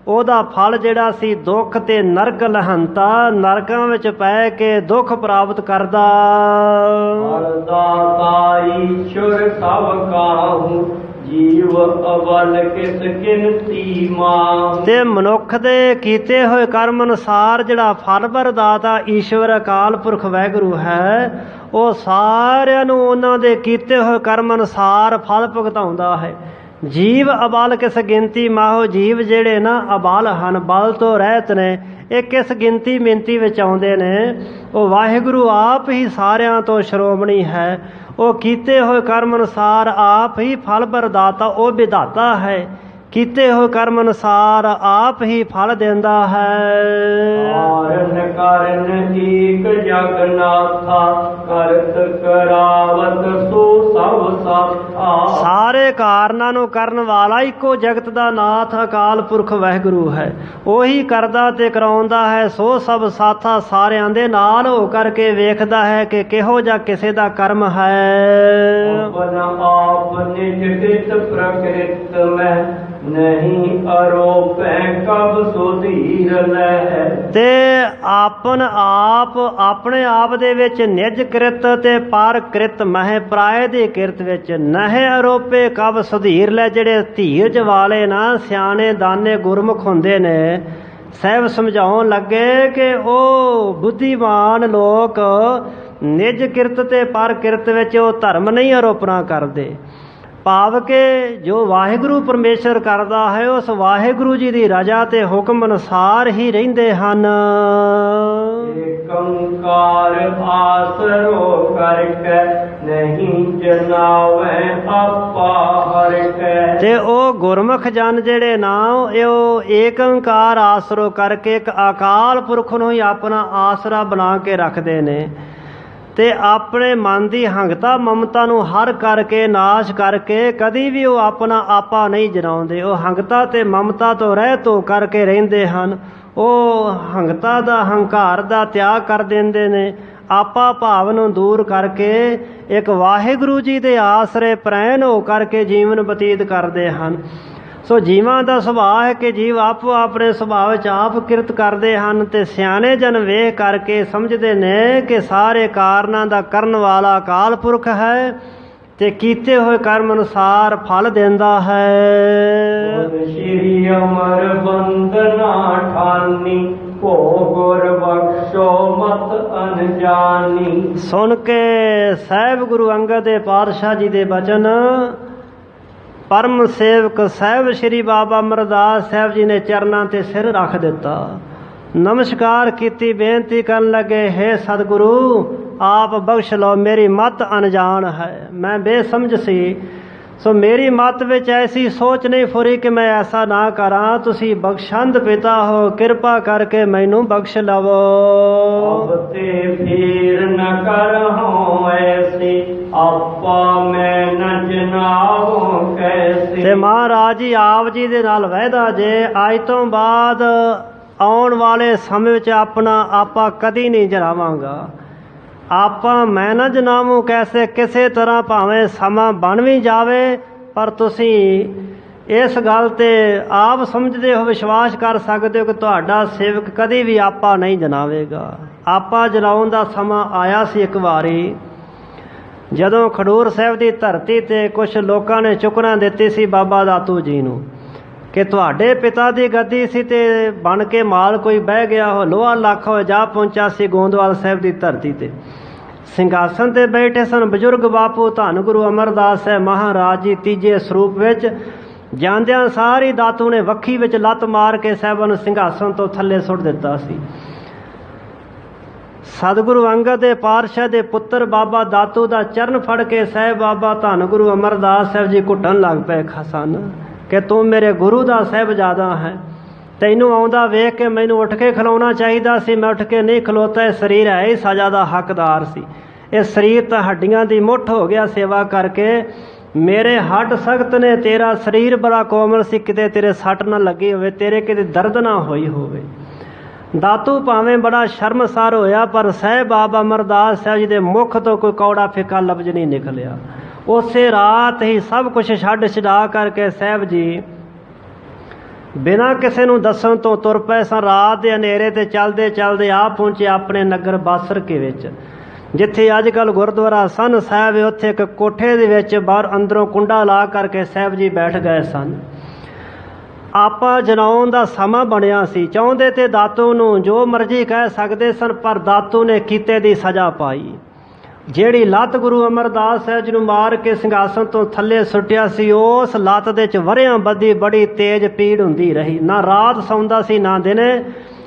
[SPEAKER 2] ਉਹਦਾ ਫਲ ਜਿਹੜਾ ਸੀ ਦੁੱਖ ਤੇ ਨਰਕ ਲਹੰਤਾ, ਨਰਕਾਂ ਵਿੱਚ ਪੈ ਕੇ ਦੁੱਖ ਪ੍ਰਾਪਤ ਕਰਦਾ।
[SPEAKER 1] ਦਾਤਾ ਈਸ਼ਵਰ ਸਭ ਕਾਹੂ, ਜੀਵ ਅਵਲ ਕਿਸ ਗਿਨਤੀ ਮਾਹੂ।
[SPEAKER 2] ਤੇ ਮਨੁੱਖ ਦੇ ਕੀਤੇ ਹੋਏ ਕਰਮ ਅਨੁਸਾਰ ਜਿਹੜਾ ਫਲ ਪ੍ਰਦਾਤਾ ਈਸ਼ਵਰ ਅਕਾਲ ਪੁਰਖ ਵਾਹਿਗੁਰੂ ਹੈ, ਉਹ ਸਾਰਿਆਂ ਨੂੰ ਉਹਨਾਂ ਦੇ ਕੀਤੇ ਹੋਏ ਕਰਮ ਅਨੁਸਾਰ ਫਲ ਭੁਗਤਾਉਂਦਾ ਹੈ। ਜੀਵ ਅਬਲ ਕਿਸ ਗਿਣਤੀ ਮਾਹੋ, ਜੀਵ ਜਿਹੜੇ ਨਾ ਅਬਲ ਹਨ, ਬਲ ਤੋਂ ਰਹਿਤ ਨੇ, ਇਹ ਕਿਸ ਗਿਣਤੀ ਮਿੰਤੀ ਵਿੱਚ ਆਉਂਦੇ ਨੇ। ਉਹ ਵਾਹਿਗੁਰੂ ਆਪ ਹੀ ਸਾਰਿਆਂ ਤੋਂ ਸ਼੍ਰੋਮਣੀ ਹੈ। ਉਹ ਕੀਤੇ ਹੋਏ ਕਰਮ ਅਨੁਸਾਰ ਆਪ ਹੀ ਫਲ ਪ੍ਰਦਾਤਾ, ਉਹ ਵਿਧਾਤਾ ਹੈ। ਕੀਤੇ ਹੋਏ ਕਰਮ ਅਨੁਸਾਰ ਆਪ ਹੀ ਫਲ ਦਿੰਦਾ ਹੈ।
[SPEAKER 1] ਕਾਰਨ ਕਾਰਨ ਏਕ ਜਗਨਾਥਾ, ਕਰਤ ਕਰਾਵਤ ਸੋ ਸਭ ਸਾਥਾ।
[SPEAKER 2] ਸਾਰੇ ਕਾਰਨਾਂ ਨੂੰ ਕਰਨ ਵਾਲਾ ਇੱਕੋ ਜਗਤ ਦਾ ਨਾਥ ਅਕਾਲ ਪੁਰਖ ਵਾਹਿਗੁਰੂ ਹੈ। ਉਹੀ ਕਰਦਾ ਤੇ ਕਰਾਉਂਦਾ ਹੈ, ਸੋ ਸਭ ਸਾਥਾ, ਸਾਰਿਆਂ ਦੇ ਨਾਲ ਹੋ ਕਰਕੇ ਵੇਖਦਾ ਹੈ ਕਿ ਕਿਹੋ ਜਿਹਾ ਕਿਸੇ ਦਾ ਕਰਮ ਹੈ।
[SPEAKER 1] ਆਪਨ ਆਪ ਨਿਜ ਕ੍ਰਿਤ ਪ੍ਰਕ੍ਰਿਤ ਮੈਂ, ਨਹੀਂ ਅਰੋਪੈ ਕਬ ਸੁਧੀਰ ਲੈ।
[SPEAKER 2] ਤੇ ਆਪਨ ਆਪ ਆਪਣੇ ਆਪ ਦੇ ਵਿੱਚ ਨਿਜ ਕ੍ਰਿਤ ਤੇ ਪਰ ਕ੍ਰਿਤ ਮਹਿ ਪ੍ਰਾਇ ਦੀ ਕਿਰਤ ਵਿੱਚ ਨਹਿ ਅਰੋਪੇ ਕਬ ਸੁਧੀਰ ਲੈ। ਜਿਹੜੇ ਧੀਰਜ ਵਾਲੇ ਨਾ ਸਿਆਣੇ ਦਾਨੇ ਗੁਰਮੁਖ ਹੁੰਦੇ ਨੇ, ਸਾਹਿਬ ਸਮਝਾਉਣ ਲੱਗੇ ਕਿ ਉਹ ਬੁੱਧੀਮਾਨ ਲੋਕ ਨਿਜ ਕਿਰਤ ਤੇ ਪਰ ਕਿਰਤ ਵਿੱਚ ਉਹ ਧਰਮ ਨਹੀਂ ਆਰੋਪਣਾ ਕਰਦੇ। ਭਾਵ ਕਿ ਜੋ ਵਾਹਿਗੁਰੂ ਪਰਮੇਸ਼ਰ ਕਰਦਾ ਹੈ, ਉਸ ਵਾਹਿਗੁਰੂ ਜੀ ਦੀ ਰਜ਼ਾ ਤੇ ਹੁਕਮ ਅਨੁਸਾਰ ਹੀ ਰਹਿੰਦੇ ਹਨ।
[SPEAKER 1] ਏਕੰਕਾਰ ਆਸਰੋ ਕਰਕੇ, ਨਹੀਂ ਜਨਾਵੇ ਆਪਾ ਹਰਿ ਕੈ।
[SPEAKER 2] ਤੇ ਉਹ ਗੁਰਮੁਖ ਜਨ ਜਿਹੜੇ ਨਾ, ਉਹ ਏਕੰਕਾਰ ਆਸਰੋ ਕਰਕੇ ਇੱਕ ਅਕਾਲ ਪੁਰਖ ਨੂੰ ਹੀ ਆਪਣਾ ਆਸਰਾ ਬਣਾ ਕੇ ਰੱਖਦੇ ਨੇ ਤੇ ਆਪਣੇ ਮਨ ਦੀ ਹੰਗਤਾ ਮਮਤਾ ਨੂੰ ਹਰ ਕਰਕੇ ਨਾਸ਼ ਕਰਕੇ ਕਦੀ ਵੀ ਉਹ ਆਪਣਾ ਆਪਾ ਨਹੀਂ ਜਨਾਉਂਦੇ। ਉਹ ਹੰਗਤਾ ਤੇ ਮਮਤਾ ਤੋਂ ਰਹਿਤ ਹੋ ਕਰਕੇ ਰਹਿੰਦੇ ਹਨ। ਉਹ ਹੰਗਤਾ ਦਾ ਹੰਕਾਰ ਦਾ ਤਿਆਗ ਕਰ ਦਿੰਦੇ ਨੇ। ਆਪਾ ਭਾਵ ਨੂੰ ਦੂਰ ਕਰਕੇ ਇੱਕ ਵਾਹਿਗੁਰੂ ਜੀ ਦੇ ਆਸਰੇ ਪ੍ਰੈਣ ਹੋ ਕਰਕੇ ਜੀਵਨ ਬਤੀਤ ਕਰਦੇ ਹਨ। ਸੋ ਜੀਵਾਂ ਦਾ ਸੁਭਾਅ ਹੈ ਕਿ ਜੀਵ ਆਪੋ ਆਪਣੇ ਸੁਭਾਅ ਵਿੱਚ ਆਪ ਕਿਰਤ ਕਰਦੇ ਹਨ ਤੇ ਸਿਆਣੇ ਜਨ ਵੇਖ ਕਰਕੇ ਸਮਝਦੇ ਨੇ ਕਿ ਸਾਰੇ ਕਾਰਨਾਂ ਦਾ ਕਰਨ ਵਾਲਾ ਅਕਾਲ ਪੁਰਖ ਹੈ ਤੇ ਕੀਤੇ ਹੋਏ ਕਰਮ ਅਨੁਸਾਰ ਫਲ ਦਿੰਦਾ ਹੈ।
[SPEAKER 1] ਸ਼੍ਰੀ ਅਮਰ ਬੰਦਨਾ ਠਾਨੀ, ਭੋ ਗੁਰ ਬਖਸ਼ੋ ਮਤ ਅਨਜਾਨੀ।
[SPEAKER 2] ਸੁਣ ਕੇ ਸਾਹਿਬ ਗੁਰੂ ਅੰਗਦ ਦੇ ਪਾਤਸ਼ਾਹ ਜੀ ਦੇ ਬਚਨ ਪਰਮ ਸੇਵਕ ਸਾਹਿਬ ਸ਼੍ਰੀ ਬਾਬਾ ਅਮਰਦਾਸ ਸਾਹਿਬ ਜੀ ਨੇ ਚਰਨਾਂ ਤੇ ਸਿਰ ਰੱਖ ਦਿੱਤਾ, ਨਮਸਕਾਰ ਕੀਤੀ, ਬੇਨਤੀ ਕਰਨ ਲੱਗੇ, ਹੇ ਸਤਿਗੁਰੂ ਆਪ ਬਖਸ਼ ਲਓ, ਮੇਰੀ ਮਤ ਅਣਜਾਣ ਹੈ, ਮੈਂ ਬੇਸਮਝ ਸੀ। ਸੋ ਮੇਰੀ ਮਤ ਵਿੱਚ ਐਸੀ ਸੋਚ ਨਹੀਂ ਫੁਰੀ ਕਿ ਮੈਂ ਐਸਾ ਨਾ ਕਰਾਂ। ਤੁਸੀਂ ਬਖਸ਼ੰਦ ਪਿਤਾ ਹੋ, ਕਿਰਪਾ ਕਰਕੇ ਮੈਨੂੰ ਬਖਸ਼ ਲਵੋ।
[SPEAKER 1] ਅਬ ਤੇ ਫੇਰ ਨ ਕਰਹੁ ਐਸੀ, ਆਪਾ ਮੈਂ ਨ ਜਨਾਵੋ ਕੈਸੀ।
[SPEAKER 2] ਤੇ ਮਹਾਰਾਜ ਜੀ ਆਪ ਜੀ ਦੇ ਨਾਲ ਵਾਅਦਾ ਜੇ ਅੱਜ ਤੋਂ ਬਾਅਦ ਆਉਣ ਵਾਲੇ ਸਮੇਂ ਵਿੱਚ ਆਪਣਾ ਆਪਾ ਕਦੀ ਨਹੀਂ ਜਨਾਵਾਂਗਾ। ਆਪਾਂ ਮੈਂ ਨਾ ਜਨਾਮੂ ਕੈਸੇ, ਕਿਸੇ ਤਰ੍ਹਾਂ ਭਾਵੇਂ ਸਮਾਂ ਬਣ ਵੀ ਜਾਵੇ ਪਰ ਤੁਸੀਂ ਇਸ ਗੱਲ ਤੇ ਆਪ ਸਮਝਦੇ ਹੋ, ਵਿਸ਼ਵਾਸ ਕਰ ਸਕਦੇ ਹੋ ਕਿ ਤੁਹਾਡਾ ਸੇਵਕ ਕਦੇ ਵੀ ਆਪਾ ਨਹੀਂ ਜਨਾਵੇਗਾ। ਆਪਾ ਜਲਾਉਣ ਦਾ ਸਮਾਂ ਆਇਆ ਸੀ ਇੱਕ ਵਾਰੀ, ਜਦੋਂ ਖਡੂਰ ਸਾਹਿਬ ਦੀ ਧਰਤੀ ਤੇ ਕੁਝ ਲੋਕਾਂ ਨੇ ਚੁੱਕਣਾ ਦਿੱਤੀ ਸੀ ਬਾਬਾ ਦਾਤੂ ਜੀ ਨੂੰ ਕਿ ਤੁਹਾਡੇ ਪਿਤਾ ਦੀ ਗੱਦੀ ਸੀ ਤੇ ਬਣ ਕੇ ਮਾਲ ਕੋਈ ਬਹਿ ਗਿਆ ਹੋ, ਲੋਹਾ ਲੱਖ ਹੋ ਜਾ ਪਹੁੰਚਾ ਸੀ ਗੋਂਦਵਾਲ ਸਾਹਿਬ ਦੀ ਧਰਤੀ ਤੇ। ਸਿੰਘਾਸਨ ਤੇ ਬੈਠੇ ਸਨ ਬਜ਼ੁਰਗ ਬਾਪੂ ਧੰਨ ਗੁਰੂ ਅਮਰਦਾਸ ਸਾਹਿਬ ਮਹਾਰਾਜ ਜੀ ਤੀਜੇ ਸਰੂਪ ਵਿੱਚ। ਜਾਂਦਿਆਂ ਸਾਰੀ ਦਾਤੂ ਨੇ ਵੱਖੀ ਵਿੱਚ ਲੱਤ ਮਾਰ ਕੇ ਸਾਹਿਬਾਂ ਨੂੰ ਸਿੰਘਾਸਨ ਤੋਂ ਥੱਲੇ ਸੁੱਟ ਦਿੱਤਾ ਸੀ। ਸਤਿਗੁਰੂ ਅੰਗਦ ਦੇ ਪਾਤਸ਼ਾਹ ਦੇ ਪੁੱਤਰ ਬਾਬਾ ਦਾਤੂ ਦਾ ਚਰਨ ਫੜ ਕੇ ਸਾਹਿਬ ਬਾਬਾ ਧੰਨ ਗੁਰੂ ਅਮਰਦਾਸ ਸਾਹਿਬ ਜੀ ਘੁੱਟਣ ਲੱਗ ਪਏ ਸਨ ਕਿ ਤੂੰ ਮੇਰੇ ਗੁਰੂ ਦਾ ਸਾਹਿਬਜ਼ਾਦਾ ਹੈ, ਤੈਨੂੰ ਆਉਂਦਾ ਵੇਖ ਕੇ ਮੈਨੂੰ ਉੱਠ ਕੇ ਖਲੋਣਾ ਚਾਹੀਦਾ ਸੀ, ਮੈਂ ਉੱਠ ਕੇ ਨਹੀਂ ਖਲੋਤਾ। ਇਹ ਸਰੀਰ ਹੈ ਹੀ ਸਜ਼ਾ ਦਾ ਹੱਕਦਾਰ ਸੀ। ਇਹ ਸਰੀਰ ਤਾਂ ਹੱਡੀਆਂ ਦੀ ਮੁੱਠ ਹੋ ਗਿਆ ਸੇਵਾ ਕਰਕੇ, ਮੇਰੇ ਹੱਡ ਸਖਤ ਨੇ, ਤੇਰਾ ਸਰੀਰ ਬੜਾ ਕੋਮਲ ਸੀ, ਕਿਤੇ ਤੇਰੇ ਸੱਟ ਨਾ ਲੱਗੀ ਹੋਵੇ, ਤੇਰੇ ਕਿਤੇ ਦਰਦ ਨਾ ਹੋਈ ਹੋਵੇ। ਦਾਤੂ ਭਾਵੇਂ ਬੜਾ ਸ਼ਰਮਸਾਰ ਹੋਇਆ, ਪਰ ਸਾਹਿਬ ਬਾਬਾ ਅਮਰਦਾਸ ਸਾਹਿਬ ਜੀ ਦੇ ਮੁਖ ਤੋਂ ਕੋਈ ਕੌੜਾ ਫਿੱਕਾ ਲਫ਼ਜ਼ ਨਹੀਂ ਨਿਕਲਿਆ। ਉਸੇ ਰਾਤ ਹੀ ਸਭ ਕੁਝ ਛੱਡ ਛਡਾ ਕਰਕੇ ਸਾਹਿਬ ਜੀ ਬਿਨਾਂ ਕਿਸੇ ਨੂੰ ਦੱਸਣ ਤੋਂ ਤੁਰ ਪਏ ਸਨ। ਰਾਤ ਦੇ ਹਨੇਰੇ ਤੇ ਚਲਦੇ ਚਲਦੇ ਆ ਪਹੁੰਚੇ ਆਪਣੇ ਨਗਰ ਬਾਸਰਕੇ ਵਿੱਚ, ਜਿੱਥੇ ਅੱਜ ਕੱਲ੍ਹ ਗੁਰਦੁਆਰਾ ਸੰਨ ਸਾਹਿਬ ਹੈ। ਉੱਥੇ ਇੱਕ ਕੋਠੇ ਦੇ ਵਿੱਚ ਬਾਹਰ ਅੰਦਰੋਂ ਕੁੰਡਾ ਲਾ ਕਰਕੇ ਸਾਹਿਬ ਜੀ ਬੈਠ ਗਏ ਸਨ। ਆਪਾ ਜਲਾਉਣ ਦਾ ਸਮਾਂ ਬਣਿਆ ਸੀ। ਚਾਹੁੰਦੇ ਤੇ ਦਾਤੂ ਨੂੰ ਜੋ ਮਰਜ਼ੀ ਕਹਿ ਸਕਦੇ ਸਨ, ਪਰ ਦਾਤੂ ਨੇ ਕੀਤੇ ਦੀ ਸਜ਼ਾ ਪਾਈ। ਜਿਹੜੀ ਲੱਤ ਗੁਰੂ ਅਮਰਦਾਸ ਸਾਹਿਬ ਜੀ ਨੂੰ ਮਾਰ ਕੇ ਸਿੰਘਾਸਨ ਤੋਂ ਥੱਲੇ ਸੁੱਟਿਆ ਸੀ, ਉਸ ਲੱਤ ਦੇ 'ਚ ਵਰਿਆਂ ਬੱਧੀ ਬੜੀ ਤੇਜ਼ ਪੀੜ ਹੁੰਦੀ ਰਹੀ। ਨਾ ਰਾਤ ਸੌਂਦਾ ਸੀ ਨਾ ਦਿਨੇ।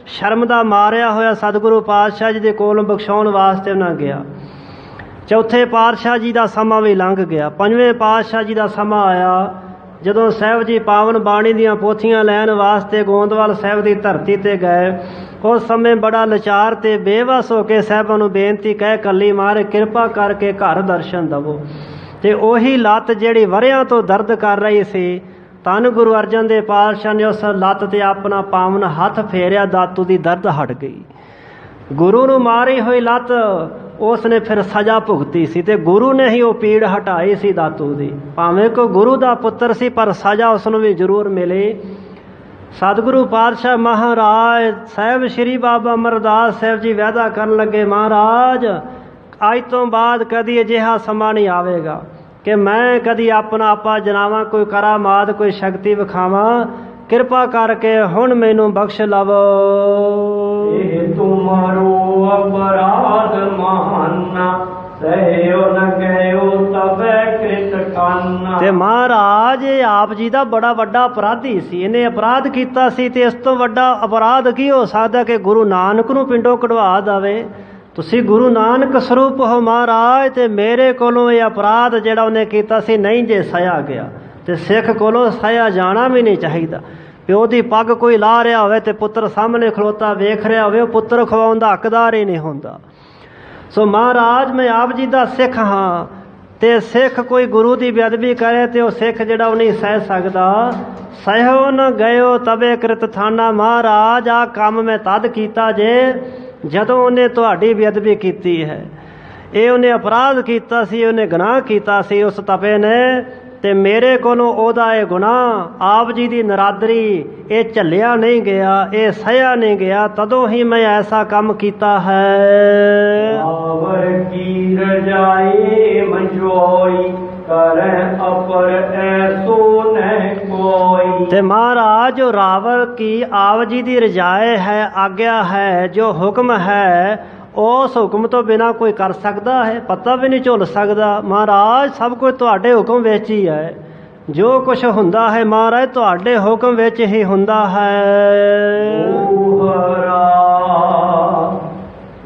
[SPEAKER 2] ਸ਼ਰਮ ਦਾ ਮਾਰਿਆ ਹੋਇਆ ਸਤਿਗੁਰੂ ਪਾਤਸ਼ਾਹ ਜੀ ਦੇ ਕੋਲੋਂ ਬਖਸ਼ਾਉਣ ਵਾਸਤੇ ਨਾ ਗਿਆ। ਚੌਥੇ ਪਾਤਸ਼ਾਹ ਜੀ ਦਾ ਸਮਾਂ ਵੀ ਲੰਘ ਗਿਆ। ਪੰਜਵੇਂ ਪਾਤਸ਼ਾਹ ਜੀ ਦਾ ਸਮਾਂ ਆਇਆ, ਜਦੋਂ ਸਾਹਿਬ ਜੀ ਪਾਵਨ ਬਾਣੀ ਦੀਆਂ ਪੋਥੀਆਂ ਲੈਣ ਵਾਸਤੇ ਗੋਂਦਵਾਲ ਸਾਹਿਬ ਦੀ ਧਰਤੀ ਤੇ ਗਏ। ਉਸ ਸਮੇਂ ਬੜਾ ਲਾਚਾਰ ਤੇ ਬੇਵਸ ਹੋ ਕੇ ਸਾਹਿਬਾਂ ਨੂੰ ਬੇਨਤੀ ਕਹਿ ਕੱਲੀ ਮਾਰੇ, ਕਿਰਪਾ ਕਰਕੇ ਘਰ ਦਰਸ਼ਨ ਦੇਵੋ। ਤੇ ਉਹੀ ਲੱਤ ਜਿਹੜੀ ਵਰਿਆਂ ਤੋਂ ਦਰਦ ਕਰ ਰਹੀ ਸੀ, ਧੰਨ ਗੁਰੂ ਅਰਜਨ ਦੇਵ ਪਾਤਸ਼ਾਹ ਨੇ ਉਸ ਲੱਤ ਤੇ ਆਪਣਾ ਪਾਵਨ ਹੱਥ ਫੇਰਿਆ, ਦਾਤੂ ਦੀ ਦਰਦ ਹਟ ਗਈ। ਗੁਰੂ ਨੂੰ ਮਾਰੀ ਹੋਈ ਲੱਤ ਉਸ ਨੇ ਫਿਰ ਸਜ਼ਾ ਭੁਗਤੀ ਸੀ ਤੇ ਗੁਰੂ ਨੇ ਹੀ ਉਹ ਪੀੜ ਹਟਾਈ ਸੀ ਦਾਤੂ ਦੀ। ਭਾਵੇਂ ਕੋਈ ਗੁਰੂ ਦਾ ਪੁੱਤਰ ਸੀ, ਪਰ ਸਜ਼ਾ ਉਸ ਨੂੰ ਵੀ ਜ਼ਰੂਰ ਮਿਲੀ। ਸਤਿਗੁਰੂ ਪਾਤਸ਼ਾਹ ਮਹਾਰਾਜ ਸਾਹਿਬ ਸ਼੍ਰੀ ਬਾਬਾ ਅਮਰਦਾਸ ਸਾਹਿਬ ਜੀ ਵਾਅਦਾ ਕਰਨ ਲੱਗੇ, ਮਹਾਰਾਜ ਅੱਜ ਤੋਂ ਬਾਅਦ ਕਦੀ ਅਜਿਹਾ ਸਮਾਂ ਨਹੀਂ ਆਵੇਗਾ ਕਿ ਮੈਂ ਕਦੀ ਆਪਣਾ ਆਪਾ ਜਨਾਵਾਂ, ਕੋਈ ਕਰਾਮਾਤ, ਕੋਈ ਸ਼ਕਤੀ ਵਿਖਾਵਾਂ। ਕਿਰਪਾ ਕਰਕੇ ਹੁਣ ਮੈਨੂੰ ਬਖਸ਼ ਲਵੋ।
[SPEAKER 1] ਇਹ ਤੁਮਾਰੋ ਅਪਰਾਧ ਮਹਾਨਾ, ਸਹਿਓ ਨ ਗਇਓ ਤਬੈ ਕ੍ਰਿਤ ਕਾਨਾ।
[SPEAKER 2] ਤੇ ਮਹਾਰਾਜ ਆਪ ਜੀ ਦਾ ਬੜਾ ਵੱਡਾ ਅਪਰਾਧੀ ਸੀ। ਇਹਨੇ ਅਪਰਾਧ ਕੀਤਾ ਸੀ ਤੇ ਇਸ ਤੋਂ ਵੱਡਾ ਅਪਰਾਧ ਕੀ ਹੋ ਸਕਦਾ ਕਿ ਗੁਰੂ ਨਾਨਕ ਨੂੰ ਪਿੰਡੋਂ ਕਢਵਾ ਦੇਵੇ। ਤੁਸੀਂ ਗੁਰੂ ਨਾਨਕ ਸਰੂਪ ਹੋ ਮਹਾਰਾਜ, ਤੇ ਮੇਰੇ ਕੋਲੋਂ ਇਹ ਅਪਰਾਧ ਜਿਹੜਾ ਉਹਨੇ ਕੀਤਾ ਸੀ ਨਹੀਂ ਜੇ ਸਹਿਆ ਗਿਆ, ਤੇ ਸਿੱਖ ਕੋਲੋਂ ਸਹਿਆ ਜਾਣਾ ਵੀ ਨਹੀਂ ਚਾਹੀਦਾ। ਪਿਓ ਦੀ ਪੱਗ ਕੋਈ ਲਾ ਰਿਹਾ ਹੋਵੇ ਤੇ ਪੁੱਤਰ ਸਾਹਮਣੇ ਖਲੋਤਾ ਵੇਖ ਰਿਹਾ ਹੋਵੇ, ਉਹ ਪੁੱਤਰ ਖਵਾਉਣ ਦਾ ਹੱਕਦਾਰ ਹੀ ਨਹੀਂ ਹੁੰਦਾ। ਸੋ ਮਹਾਰਾਜ ਮੈਂ ਆਪ ਜੀ ਦਾ ਸਿੱਖ ਹਾਂ, ਤੇ ਸਿੱਖ ਕੋਈ ਗੁਰੂ ਦੀ ਬੇਅਦਬੀ ਕਰੇ ਤੇ ਉਹ ਸਿੱਖ ਜਿਹੜਾ ਉਹ ਨਹੀਂ ਸਹਿ ਸਕਦਾ। ਸਹਿਓ ਨ ਗਇਓ ਤਬੇ ਕ੍ਰਿਤ ਥਾਨਾ। ਮਹਾਰਾਜ ਆਹ ਕੰਮ ਮੈਂ ਤਦ ਕੀਤਾ ਜੇ ਜਦੋਂ ਉਹਨੇ ਤੁਹਾਡੀ ਬੇਅਦਬੀ ਕੀਤੀ ਹੈ। ਇਹ ਉਹਨੇ ਅਪਰਾਧ ਕੀਤਾ ਸੀ, ਉਹਨੇ ਗੁਨਾਹ ਕੀਤਾ ਸੀ ਉਸ ਤਪੇ ਨੇ, ਤੇ ਮੇਰੇ ਕੋਲੋਂ ਉਹਦਾ ਇਹ ਗੁਨਾਹ ਆਪ ਜੀ ਦੀ ਨਰਾਦਰੀ ਇਹ ਝੱਲਿਆ ਨਹੀਂ ਗਿਆ, ਇਹ ਸਹਿਆ ਨਹੀਂ ਗਿਆ। ਤਦੋਂ ਹੀ ਮੈਂ ਐਸਾ ਕੰਮ ਕੀਤਾ ਹੈ।
[SPEAKER 1] ਆਵਰ ਕੀ ਰਜਾਈ ਮੰਜੋਈ, ਕਰੈ ਅਪਰ ਐਸੋ ਨਹਿ ਕੋਈ।
[SPEAKER 2] ਤੇ ਮਹਾਰਾਜ ਜੋ ਰਾਵਰ ਕੀ ਆਪ ਜੀ ਦੀ ਰਜਾਏ ਹੈ, ਆਗਿਆ ਹੈ, ਜੋ ਹੁਕਮ ਹੈ, ਉਸ ਹੁਕਮ ਤੋਂ ਬਿਨਾਂ ਕੋਈ ਕਰ ਸਕਦਾ ਹੈ? ਪਤਾ ਵੀ ਨਹੀਂ ਝੁੱਲ ਸਕਦਾ। ਮਹਾਰਾਜ ਸਭ ਕੁਝ ਤੁਹਾਡੇ ਹੁਕਮ ਵਿੱਚ ਹੀ ਹੈ। ਜੋ ਕੁਛ ਹੁੰਦਾ ਹੈ ਮਹਾਰਾਜ ਤੁਹਾਡੇ ਹੁਕਮ ਵਿੱਚ ਹੀ ਹੁੰਦਾ ਹੈ।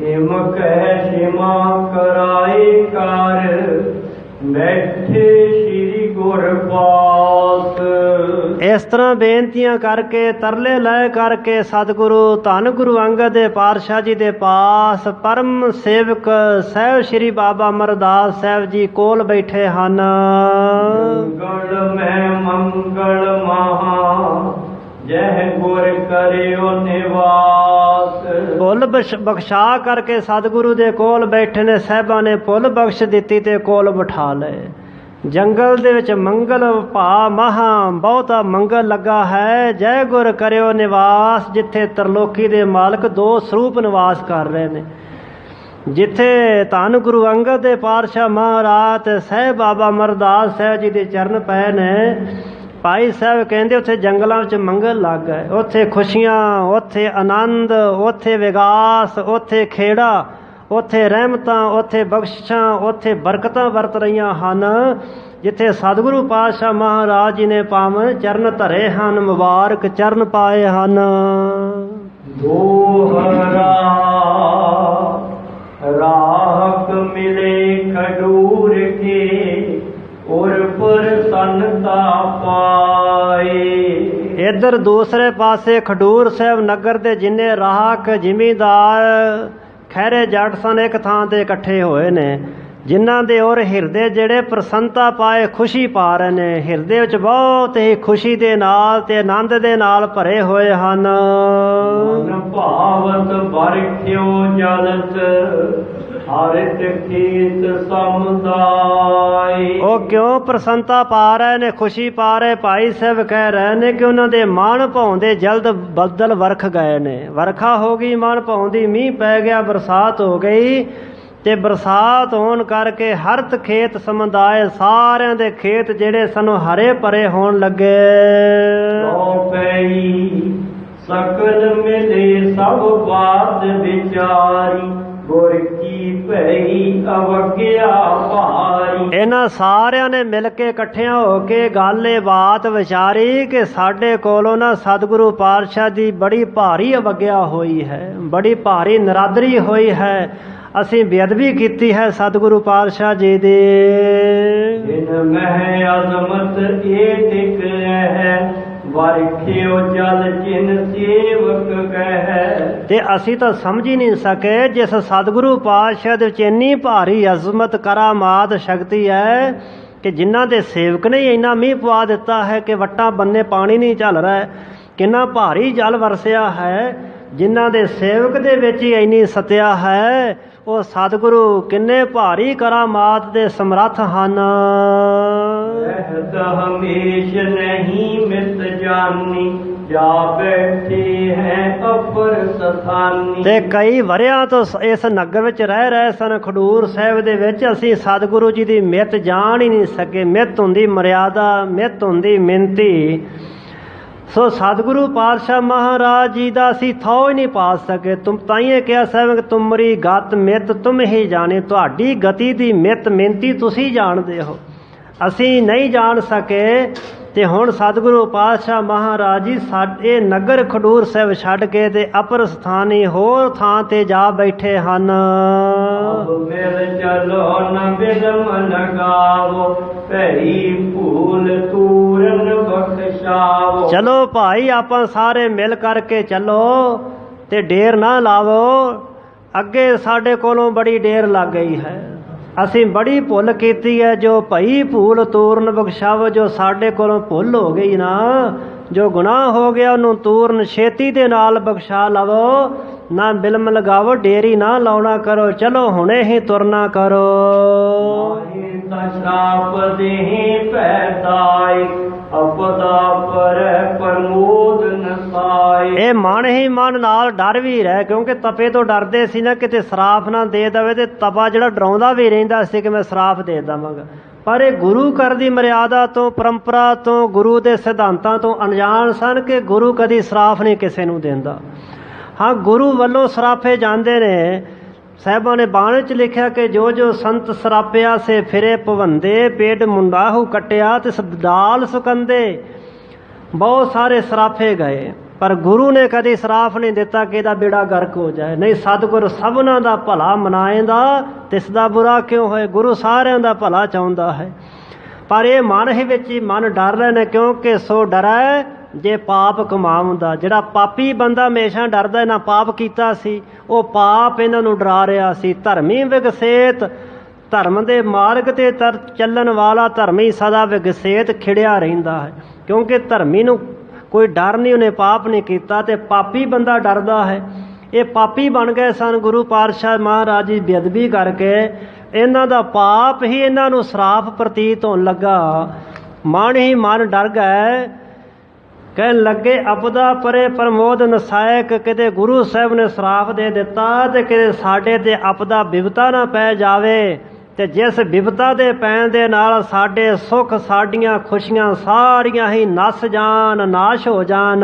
[SPEAKER 1] ਹਿਮ ਕਹਿ ਸਿਮਾ ਕਰਾਏ ਕਰ, ਬੈਠੇ ਸ਼੍ਰੀ ਗੁਰ ਪਾਸ।
[SPEAKER 2] ਇਸ ਤਰ੍ਹਾਂ ਬੇਨਤੀਆਂ ਕਰਕੇ, ਤਰਲੇ ਲੈ ਕਰਕੇ ਸਤਿਗੁਰੂ ਧੰਨ ਗੁਰੂ ਅੰਗਦ ਦੇ ਪਾਤਸ਼ਾਹ ਜੀ ਦੇ ਪਾਸ ਪਰਮ ਸੇਵਕ ਸਾਹਿਬ ਸ਼੍ਰੀ ਬਾਬਾ ਅਮਰਦਾਸ ਸਾਹਿਬ ਜੀ ਕੋਲ ਬੈਠੇ ਹਨ।
[SPEAKER 1] ਮੰਗਲ ਮੈਂ ਮੰਗਲ ਮਹਾ, ਜਹ ਗੁਰ ਕਰਿਓ ਨਿਵਾਸ।
[SPEAKER 2] ਭੁੱਲ ਬਖਸ਼ਾ ਕਰਕੇ ਸਤਿਗੁਰੂ ਦੇ ਕੋਲ ਬੈਠੇ ਨੇ। ਸਾਹਿਬਾਂ ਨੇ ਭੁੱਲ ਬਖਸ਼ ਦਿੱਤੀ ਤੇ ਕੋਲ ਬਿਠਾ ਲਏ। ਜੰਗਲ ਦੇ ਵਿੱਚ ਮੰਗਲ ਭਾ ਮਹਾ ਬਹੁਤਾ ਮੰਗਲ ਲੱਗਾ ਹੈ। ਜੈ ਗੁਰ ਕਰਿਓ ਨਿਵਾਸ, ਜਿੱਥੇ ਤਰਲੋਕੀ ਦੇ ਮਾਲਕ ਦੋ ਸਰੂਪ ਨਿਵਾਸ ਕਰ ਰਹੇ ਨੇ। ਜਿੱਥੇ ਧੰਨ ਗੁਰੂ ਅੰਗਦ ਦੇ ਪਾਤਸ਼ਾਹ ਮਹਾਰਾਜ ਤੇ ਸਾਹਿਬ ਬਾਬਾ ਅਮਰਦਾਸ ਸਾਹਿਬ ਜੀ ਦੇ ਚਰਨ ਪਏ ਨੇ, ਭਾਈ ਸਾਹਿਬ ਕਹਿੰਦੇ ਉੱਥੇ ਜੰਗਲਾਂ ਵਿੱਚ ਮੰਗਲ ਲੱਗ ਗਏ। ਉੱਥੇ ਖੁਸ਼ੀਆਂ, ਉੱਥੇ ਆਨੰਦ, ਉੱਥੇ ਵਿਗਾਸ, ਉੱਥੇ ਖੇੜਾ, ਉੱਥੇ ਰਹਿਮਤਾਂ, ਉੱਥੇ ਬਖਸ਼ਿਸ਼ਾਂ, ਉੱਥੇ ਬਰਕਤਾਂ ਵਰਤ ਰਹੀਆਂ ਹਨ। ਜਿੱਥੇ ਸਤਿਗੁਰੂ ਪਾਤਸ਼ਾਹ ਮਹਾਰਾਜ ਜੀ ਨੇ ਪਾਵਨ ਚਰਨ ਧਰੇ ਹਨ, ਮੁਬਾਰਕ ਚਰਨ ਪਾਏ ਹਨ।
[SPEAKER 1] ਦੋਹਰਾ ਰਾਹਕ ਮਿਲੇ ਖਡੂਰ ਕੇ, ਔਰ ਪ੍ਰਸੰਨਤਾ ਪਾਏ।
[SPEAKER 2] ਇੱਧਰ ਦੂਸਰੇ ਪਾਸੇ ਖਡੂਰ ਸਾਹਿਬ ਨਗਰ ਦੇ ਜਿੰਨੇ ਰਾਹਕ ਜ਼ਿਮੀਂਦਾਰ ਖਹਿਰੇ ਜੱਟ ਸਨ, ਇੱਕ ਥਾਂ ਤੇ ਇਕੱਠੇ ਹੋਏ ਨੇ, ਜਿਨ੍ਹਾਂ ਦੇ ਔਰ ਹਿਰਦੇ ਜਿਹੜੇ ਪ੍ਰਸੰਨਤਾ ਪਾਏ, ਖੁਸ਼ੀ ਪਾ ਰਹੇ ਨੇ। ਹਿਰਦੇ ਵਿੱਚ ਬਹੁਤ ਹੀ ਖੁਸ਼ੀ ਦੇ ਨਾਲ ਤੇ ਆਨੰਦ ਦੇ ਨਾਲ ਭਰੇ ਹੋਏ ਹਨ।
[SPEAKER 1] ਮਨ ਭਾਵਤ ਬਰਖਿਓ ਜਲਤ, ਹਰਿਤ ਖੇਤ ਸਮੁਦਾਇ।
[SPEAKER 2] ਉਹ ਕਿਉਂ ਪ੍ਰਸੰਨਤਾ ਪਾ ਰਹੇ ਨੇ, ਖੁਸ਼ੀ ਪਾ ਰਹੇ? ਭਾਈ ਸਾਹਿਬ ਕਹਿ ਰਹੇ ਨੇ ਕਿ ਉਹਨਾਂ ਦੇ ਮਨ ਭਾਉਂਦੇ ਜਲਦ ਬੱਦਲ ਵਰਖ ਗਏ ਨੇ। ਵਰਖਾ ਹੋ ਗਈ ਮਨ ਭਾਉਂਦੀ, ਮੀਂਹ ਪੈ ਗਿਆ, ਬਰਸਾਤ ਹੋ ਗਈ, ਤੇ ਬਰਸਾਤ ਹੋਣ ਕਰਕੇ ਹਰਤ ਖੇਤ ਸਮੁਦਾਇ, ਸਾਰਿਆਂ ਦੇ ਖੇਤ ਜਿਹੜੇ ਸਾਨੂੰ ਹਰੇ ਭਰੇ ਹੋਣ ਲੱਗੇ।
[SPEAKER 1] ਲੋ ਪਈ ਸਕਲ ਮਿਲੇ ਸਭ ਬਾਤ ਵਿਚਾਰੀ, ਗੁਰ ਕੀ ਭਈ ਅਵਗਿਆ ਭਾਰੀ।
[SPEAKER 2] ਇਹਨਾਂ ਸਾਰਿਆਂ ਨੇ ਮਿਲ ਕੇ ਇਕੱਠਿਆਂ ਹੋ ਕੇ ਗੱਲ ਇਹ ਬਾਤ ਵਿਚਾਰੀ ਕਿ ਸਾਡੇ ਕੋਲੋਂ ਨਾ ਸਤਿਗੁਰੂ ਪਾਤਸ਼ਾਹ ਦੀ ਬੜੀ ਭਾਰੀ ਅਵਗਿਆ ਹੋਈ ਹੈ, ਬੜੀ ਭਾਰੀ ਨਰਾਦਰੀ ਹੋਈ ਹੈ, ਅਸੀਂ ਬੇਅਦਬੀ ਕੀਤੀ ਹੈ ਸਤਿਗੁਰੂ ਪਾਤਸ਼ਾਹ ਜੀ ਦੀ।
[SPEAKER 1] ਜਿਨ ਮਹਿ ਅਜ਼ਮਤ ਇਹ ਟਿਕ ਹੈ, ਵਰਖਿਓ ਜਲ ਜਿਨ ਸੇਵਕ ਕਹਿ।
[SPEAKER 2] ਤੇ ਅਸੀਂ ਤਾਂ ਸਮਝ ਹੀ ਨਹੀਂ ਸਕੇ ਜਿਸ ਸਤਿਗੁਰੂ ਪਾਤਸ਼ਾਹ ਦੇ ਵਿੱਚ ਇੰਨੀ ਭਾਰੀ ਅਜ਼ਮਤ, ਕਰਾਮਾਤ, ਸ਼ਕਤੀ ਹੈ ਕਿ ਜਿਨ੍ਹਾਂ ਦੇ ਸੇਵਕ ਨੇ ਇੰਨਾ ਮੀਂਹ ਪਵਾ ਦਿੱਤਾ ਹੈ ਕਿ ਵੱਟਾਂ ਬੰਨੇ ਪਾਣੀ ਨਹੀਂ ਚੱਲ ਰਿਹਾ। ਕਿੰਨਾ ਭਾਰੀ ਜਲ ਵਰਸਿਆ ਹੈ, ਜਿਨ੍ਹਾਂ ਦੇ ਸੇਵਕ ਦੇ ਵਿੱਚ ਹੀ ਇੰਨੀ ਸਤਿਆ ਹੈ। ਉਹ ਸਤਿਗੁਰੂ ਕਿੰਨੇ ਭਾਰੀ ਕਰਾਮਾਤ ਦੇ ਸਮਰੱਥ ਹਨ।
[SPEAKER 1] ਰਹਿਤ ਹਮੇਸ਼ ਨਹੀਂ ਮਿਤ ਜਾਨੀ, ਜਾ ਬੈਠੇ ਹੈ ਅਪਰ ਸਥਾਨੀ।
[SPEAKER 2] ਤੇ ਕਈ ਵਰਿਆਂ ਤੋਂ ਇਸ ਨਗਰ ਵਿੱਚ ਰਹਿ ਰਹੇ ਸਨ, ਖਡੂਰ ਸਾਹਿਬ ਦੇ ਵਿੱਚ। ਅਸੀਂ ਸਤਿਗੁਰੂ ਜੀ ਦੀ ਮਿੱਤ ਜਾਣ ਹੀ ਨਹੀਂ ਸਕੇ। ਮਿੱਤ ਹੁੰਦੀ ਮਰਿਆਦਾ, ਮਿੱਤ ਹੁੰਦੀ ਮਿੰਤੀ। ਸੋ ਸਤਿਗੁਰੂ ਪਾਤਸ਼ਾਹ ਮਹਾਰਾਜ ਜੀ ਦਾ ਅਸੀਂ ਥੋ ਹੀ ਨਹੀਂ ਪਾ ਸਕੇ। ਤੁਮ ਤਾਈਏ ਕਿਹਾ ਸਾਹਿਬ ਕਿ ਤੁਮਰੀ ਗਤ ਮਿੱਤ ਤੁਮ ਹੀ ਜਾਣੇ, ਤੁਹਾਡੀ ਗਤੀ ਦੀ ਮਿੱਤ ਮਿੰਤੀ ਤੁਸੀਂ ਜਾਣਦੇ ਹੋ, ਅਸੀਂ ਨਹੀਂ ਜਾਣ ਸਕੇ। ਤੇ ਹੁਣ ਸਤਿਗੁਰੂ ਪਾਤਸ਼ਾਹ ਮਹਾਰਾਜ ਜੀ ਸਾਡੇ ਨਗਰ ਖਡੂਰ ਸਾਹਿਬ ਛੱਡ ਕੇ ਤੇ ਅਪਰ ਸਥਾਨੀ ਹੋਰ ਥਾਂ ਤੇ ਜਾ ਬੈਠੇ ਹਨ।
[SPEAKER 1] ਮਿਲ ਚਲੋ ਨ ਬਿਲਮ ਲਗਾਵੋ, ਭਈ ਭੂਲ ਤੂਰਨ ਬਖਸ਼ਾਵੋ।
[SPEAKER 2] ਚਲੋ ਭਾਈ ਆਪਾਂ ਸਾਰੇ ਮਿਲ ਕਰਕੇ ਚੱਲੋ ਤੇ ਢੇਰ ਨਾ ਲਾਵੋ। ਅੱਗੇ ਸਾਡੇ ਕੋਲੋਂ ਬੜੀ ਢੇਰ ਲੱਗ ਗਈ ਹੈ, ਅਸੀਂ ਬੜੀ ਭੁੱਲ ਕੀਤੀ ਹੈ। ਜੋ ਭਈ ਭੂਲ ਤੂਰਨ ਬਖਸ਼ਾਵੋ, ਜੋ ਸਾਡੇ ਕੋਲੋਂ ਭੁੱਲ ਹੋ ਗਈ ਨਾ, ਜੋ ਗੁਨਾਹ ਹੋ ਗਿਆ ਉਹਨੂੰ ਤੂਰਨ ਛੇਤੀ ਦੇ ਨਾਲ ਬਖਸ਼ਾ ਲਵੋ। ਨਾ ਬਿਲਮ ਲਗਾਵੋ, ਡੇਰੀ ਨਾ ਲਾਉਣਾ ਕਰੋ, ਚਲੋ ਹੁਣੇ ਹੀ ਤੁਰਨਾ ਕਰੋ।
[SPEAKER 1] ਸ਼ਰਾਪ ਦੇਹੀ ਪੈਦਾਈ, ਅਪਦਾ ਪਰ ਪ੍ਰਮੋਦ ਨਸਾਈ।
[SPEAKER 2] ਇਹ ਮਨ ਹੀ ਮਨ ਨਾਲ ਡਰ ਵੀ ਰਹਿ, ਕਿਉਂਕਿ ਤਪੇ ਤੋਂ ਡਰਦੇ ਸੀ ਨਾ ਕਿਤੇ ਸਰਾਫ ਨਾ ਦੇ ਦੇਵੇ। ਤੇ ਤਪਾ ਜਿਹੜਾ ਡਰਾਉਂਦਾ ਵੀ ਰਹਿੰਦਾ ਸੀ ਕਿ ਮੈਂ ਸਰਾਫ ਦੇ ਦੇਵਾਂਗਾ। ਪਰ ਇਹ ਗੁਰੂ ਘਰ ਦੀ ਮਰਿਆਦਾ ਤੋਂ, ਪਰੰਪਰਾ ਤੋਂ, ਗੁਰੂ ਦੇ ਸਿਧਾਂਤਾਂ ਤੋਂ ਅਣਜਾਣ ਸਨ ਕਿ ਗੁਰੂ ਕਦੀ ਸਰਾਫ ਨਹੀਂ ਕਿਸੇ ਨੂੰ ਦਿੰਦਾ। ਹਾਂ, ਗੁਰੂ ਵੱਲੋਂ ਸਰਾਫੇ ਜਾਂਦੇ ਨੇ। ਸਾਹਿਬਾਂ ਨੇ ਬਾਣੀ 'ਚ ਲਿਖਿਆ ਕਿ ਜੋ ਜੋ ਸੰਤ ਸਰਾਪਿਆ ਸੇ ਫਿਰੇ ਭਵੰਦੇ, ਪੇਟ ਮੁੰਡਾਹੂ ਕੱਟਿਆ ਤੇ ਸਦਾਲ ਸੁਕੰਦੇ। ਬਹੁਤ ਸਾਰੇ ਸਰਾਫੇ ਗਏ, ਪਰ ਗੁਰੂ ਨੇ ਕਦੀ ਸਰਾਫ ਨਹੀਂ ਦਿੱਤਾ ਕਿ ਇਹਦਾ ਬੇੜਾ ਗਰਕ ਹੋ ਜਾਏ। ਨਹੀਂ, ਸਤਿਗੁਰ ਸਭਨਾਂ ਦਾ ਭਲਾ ਮਨਾਏਂਦਾ ਤੇ ਇਸ ਦਾ ਬੁਰਾ ਕਿਉਂ ਹੋਏ। ਗੁਰੂ ਸਾਰਿਆਂ ਦਾ ਭਲਾ ਚਾਹੁੰਦਾ ਹੈ। ਪਰ ਇਹ ਮਨ ਹੀ ਵਿੱਚ ਹੀ ਮਨ ਡਰ ਰਹੇ ਨੇ, ਕਿਉਂਕਿ ਸੋ ਡਰੈ ਜੇ ਪਾਪ ਕਮਾਉਂਦਾ। ਜਿਹੜਾ ਪਾਪੀ ਬੰਦਾ ਹਮੇਸ਼ਾ ਡਰਦਾ, ਇਹਨਾਂ ਪਾਪ ਕੀਤਾ ਸੀ, ਉਹ ਪਾਪ ਇਹਨਾਂ ਨੂੰ ਡਰਾ ਰਿਹਾ ਸੀ। ਧਰਮੀ ਵਿਗਸੇਤ, ਧਰਮ ਦੇ ਮਾਰਗ 'ਤੇ ਚੱਲਣ ਵਾਲਾ ਧਰਮੀ ਸਦਾ ਵਿਗਸੇਤ ਖਿੜਿਆ ਰਹਿੰਦਾ ਹੈ, ਕਿਉਂਕਿ ਧਰਮੀ ਨੂੰ ਕੋਈ ਡਰ ਨਹੀਂ, ਉਹਨੇ ਪਾਪ ਨਹੀਂ ਕੀਤਾ। ਤੇ ਪਾਪੀ ਬੰਦਾ ਡਰਦਾ ਹੈ। ਇਹ ਪਾਪੀ ਬਣ ਗਏ ਸਨ ਗੁਰੂ ਪਾਤਸ਼ਾਹ ਮਹਾਰਾਜ ਜੀ ਬੇਅਦਬੀ ਕਰਕੇ। ਇਹਨਾਂ ਦਾ ਪਾਪ ਹੀ ਇਹਨਾਂ ਨੂੰ ਸਰਾਪ ਪ੍ਰਤੀਤ ਹੋਣ ਲੱਗਾ। ਮਨ ਹੀ ਮਨ ਡਰ ਗਏ, ਕਹਿਣ ਲੱਗੇ ਅਪਦਾ ਪਰੇ ਪ੍ਰਮੋਦ ਨਸਾਇਕ, ਕਿਤੇ ਗੁਰੂ ਸਾਹਿਬ ਨੇ ਸਰਾਪ ਦੇ ਦਿੱਤਾ ਤੇ ਕਿਤੇ ਸਾਡੇ ਤੇ ਅਪਦਾ ਬਿਪਤਾ ਨਾ ਪੈ ਜਾਵੇ, ਤੇ ਜਿਸ ਬਿਪਤਾ ਦੇ ਪੈਣ ਦੇ ਨਾਲ ਸਾਡੇ ਸੁੱਖ ਸਾਡੀਆਂ ਖੁਸ਼ੀਆਂ ਸਾਰੀਆਂ ਹੀ ਨਸ ਜਾਣ, ਨਾਸ਼ ਹੋ ਜਾਣ।